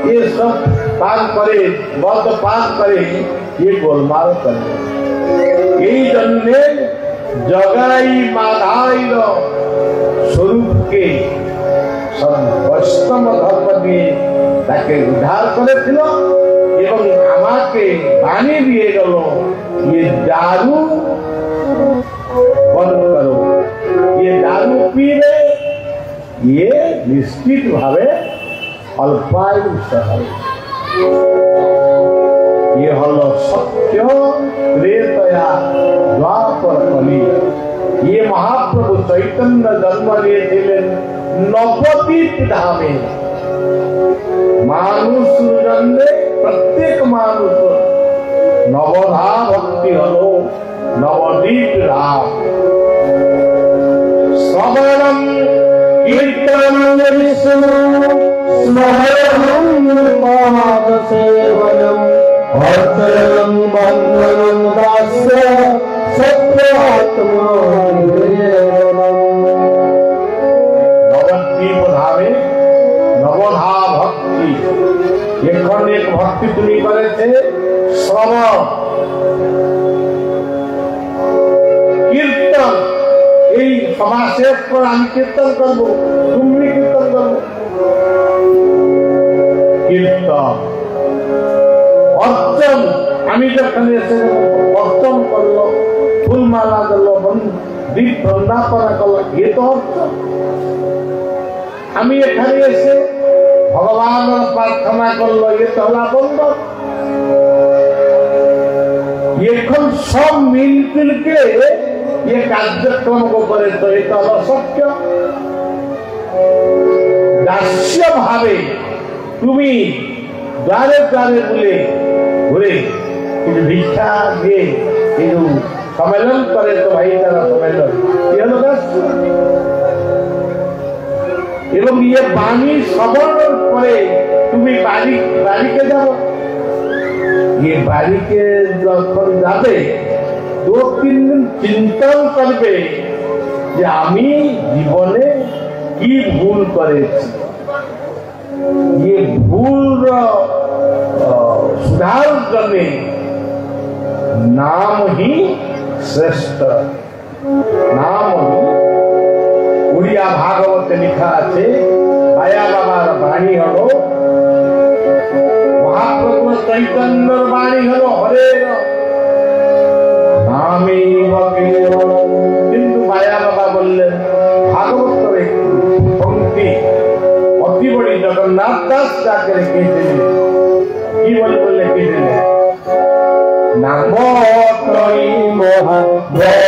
ये सब पान करे, मद पान करे, ये गोलमाल करे। এই জন্যে জগাই মাধাই স্বরূপকে বৈষ্ণব ধর্ম দিয়ে তাকে উদ্ধার করেছিল এবং আমাকে বাণী দিয়ে গেল, ये दारू बंद करो। ये दारू पीले ये निश्चित भावे अल्पायु है। ये हलो सत्य त्रेतया द्वापर कली। ये महाप्रभु चैतन्य जन्म लिए नवद्वीप धामे। मानुष जन्मे प्रत्येक मानुष नवधा भक्ति हलो नवद्वीप धाम। श्रवणं कीर्तनं विष्णु स्मरणं पादसेवनं अर्चनं बन्धनं दास्य सत्यात्मा नवद्वीप धामे नवधा भक्ति। এখন এক ভক্তি তুমি করেছে শ্রবণ কীর্তন। এই সভা শেষ করে আমি কীর্তন করবো, তুমি কীর্তন করবো। কীর্তন অর্চন, আমি যখন এসে অর্চন করলো, ফুলমালা দিল, দীপ বৃন্দাপনা করলো, এ তো অর্চন। আমি এখানে এসে ভগবানের প্রার্থনা করলো, এ তো হলো বন্ধন। এখন সব মিলকে ये कार्यक्रम को करे तो ये तो अशक्य दास्य भावे तुम्हें द्वारे द्वारे बोले घुरे भिक्षा दिए सम्मेलन करे तो भाई तारा सम्मेलन ये लोग एवं ये बाणी श्रवण करे तुम्हें बाड़ी के जाओ ये बाड़ी के যখন যাবে 2-3 दिन চিন্তন করবে যে আমি জীবনে কি ভুল করেছি ये भूल सुधार करने नाम ही श्रेष्ठ नाम ही उड़िया भागवत लिखा আছে माया बाबार बाणी हलो महाप्रभु चैतन्यर बाणी हलो हरे नामे किंतु माया बाबा बोलले भागवत एक पंक्ति अति बड़ी जगन्नाथ दास जाकर कहते की बोले कहते नाम त्रयी महाभय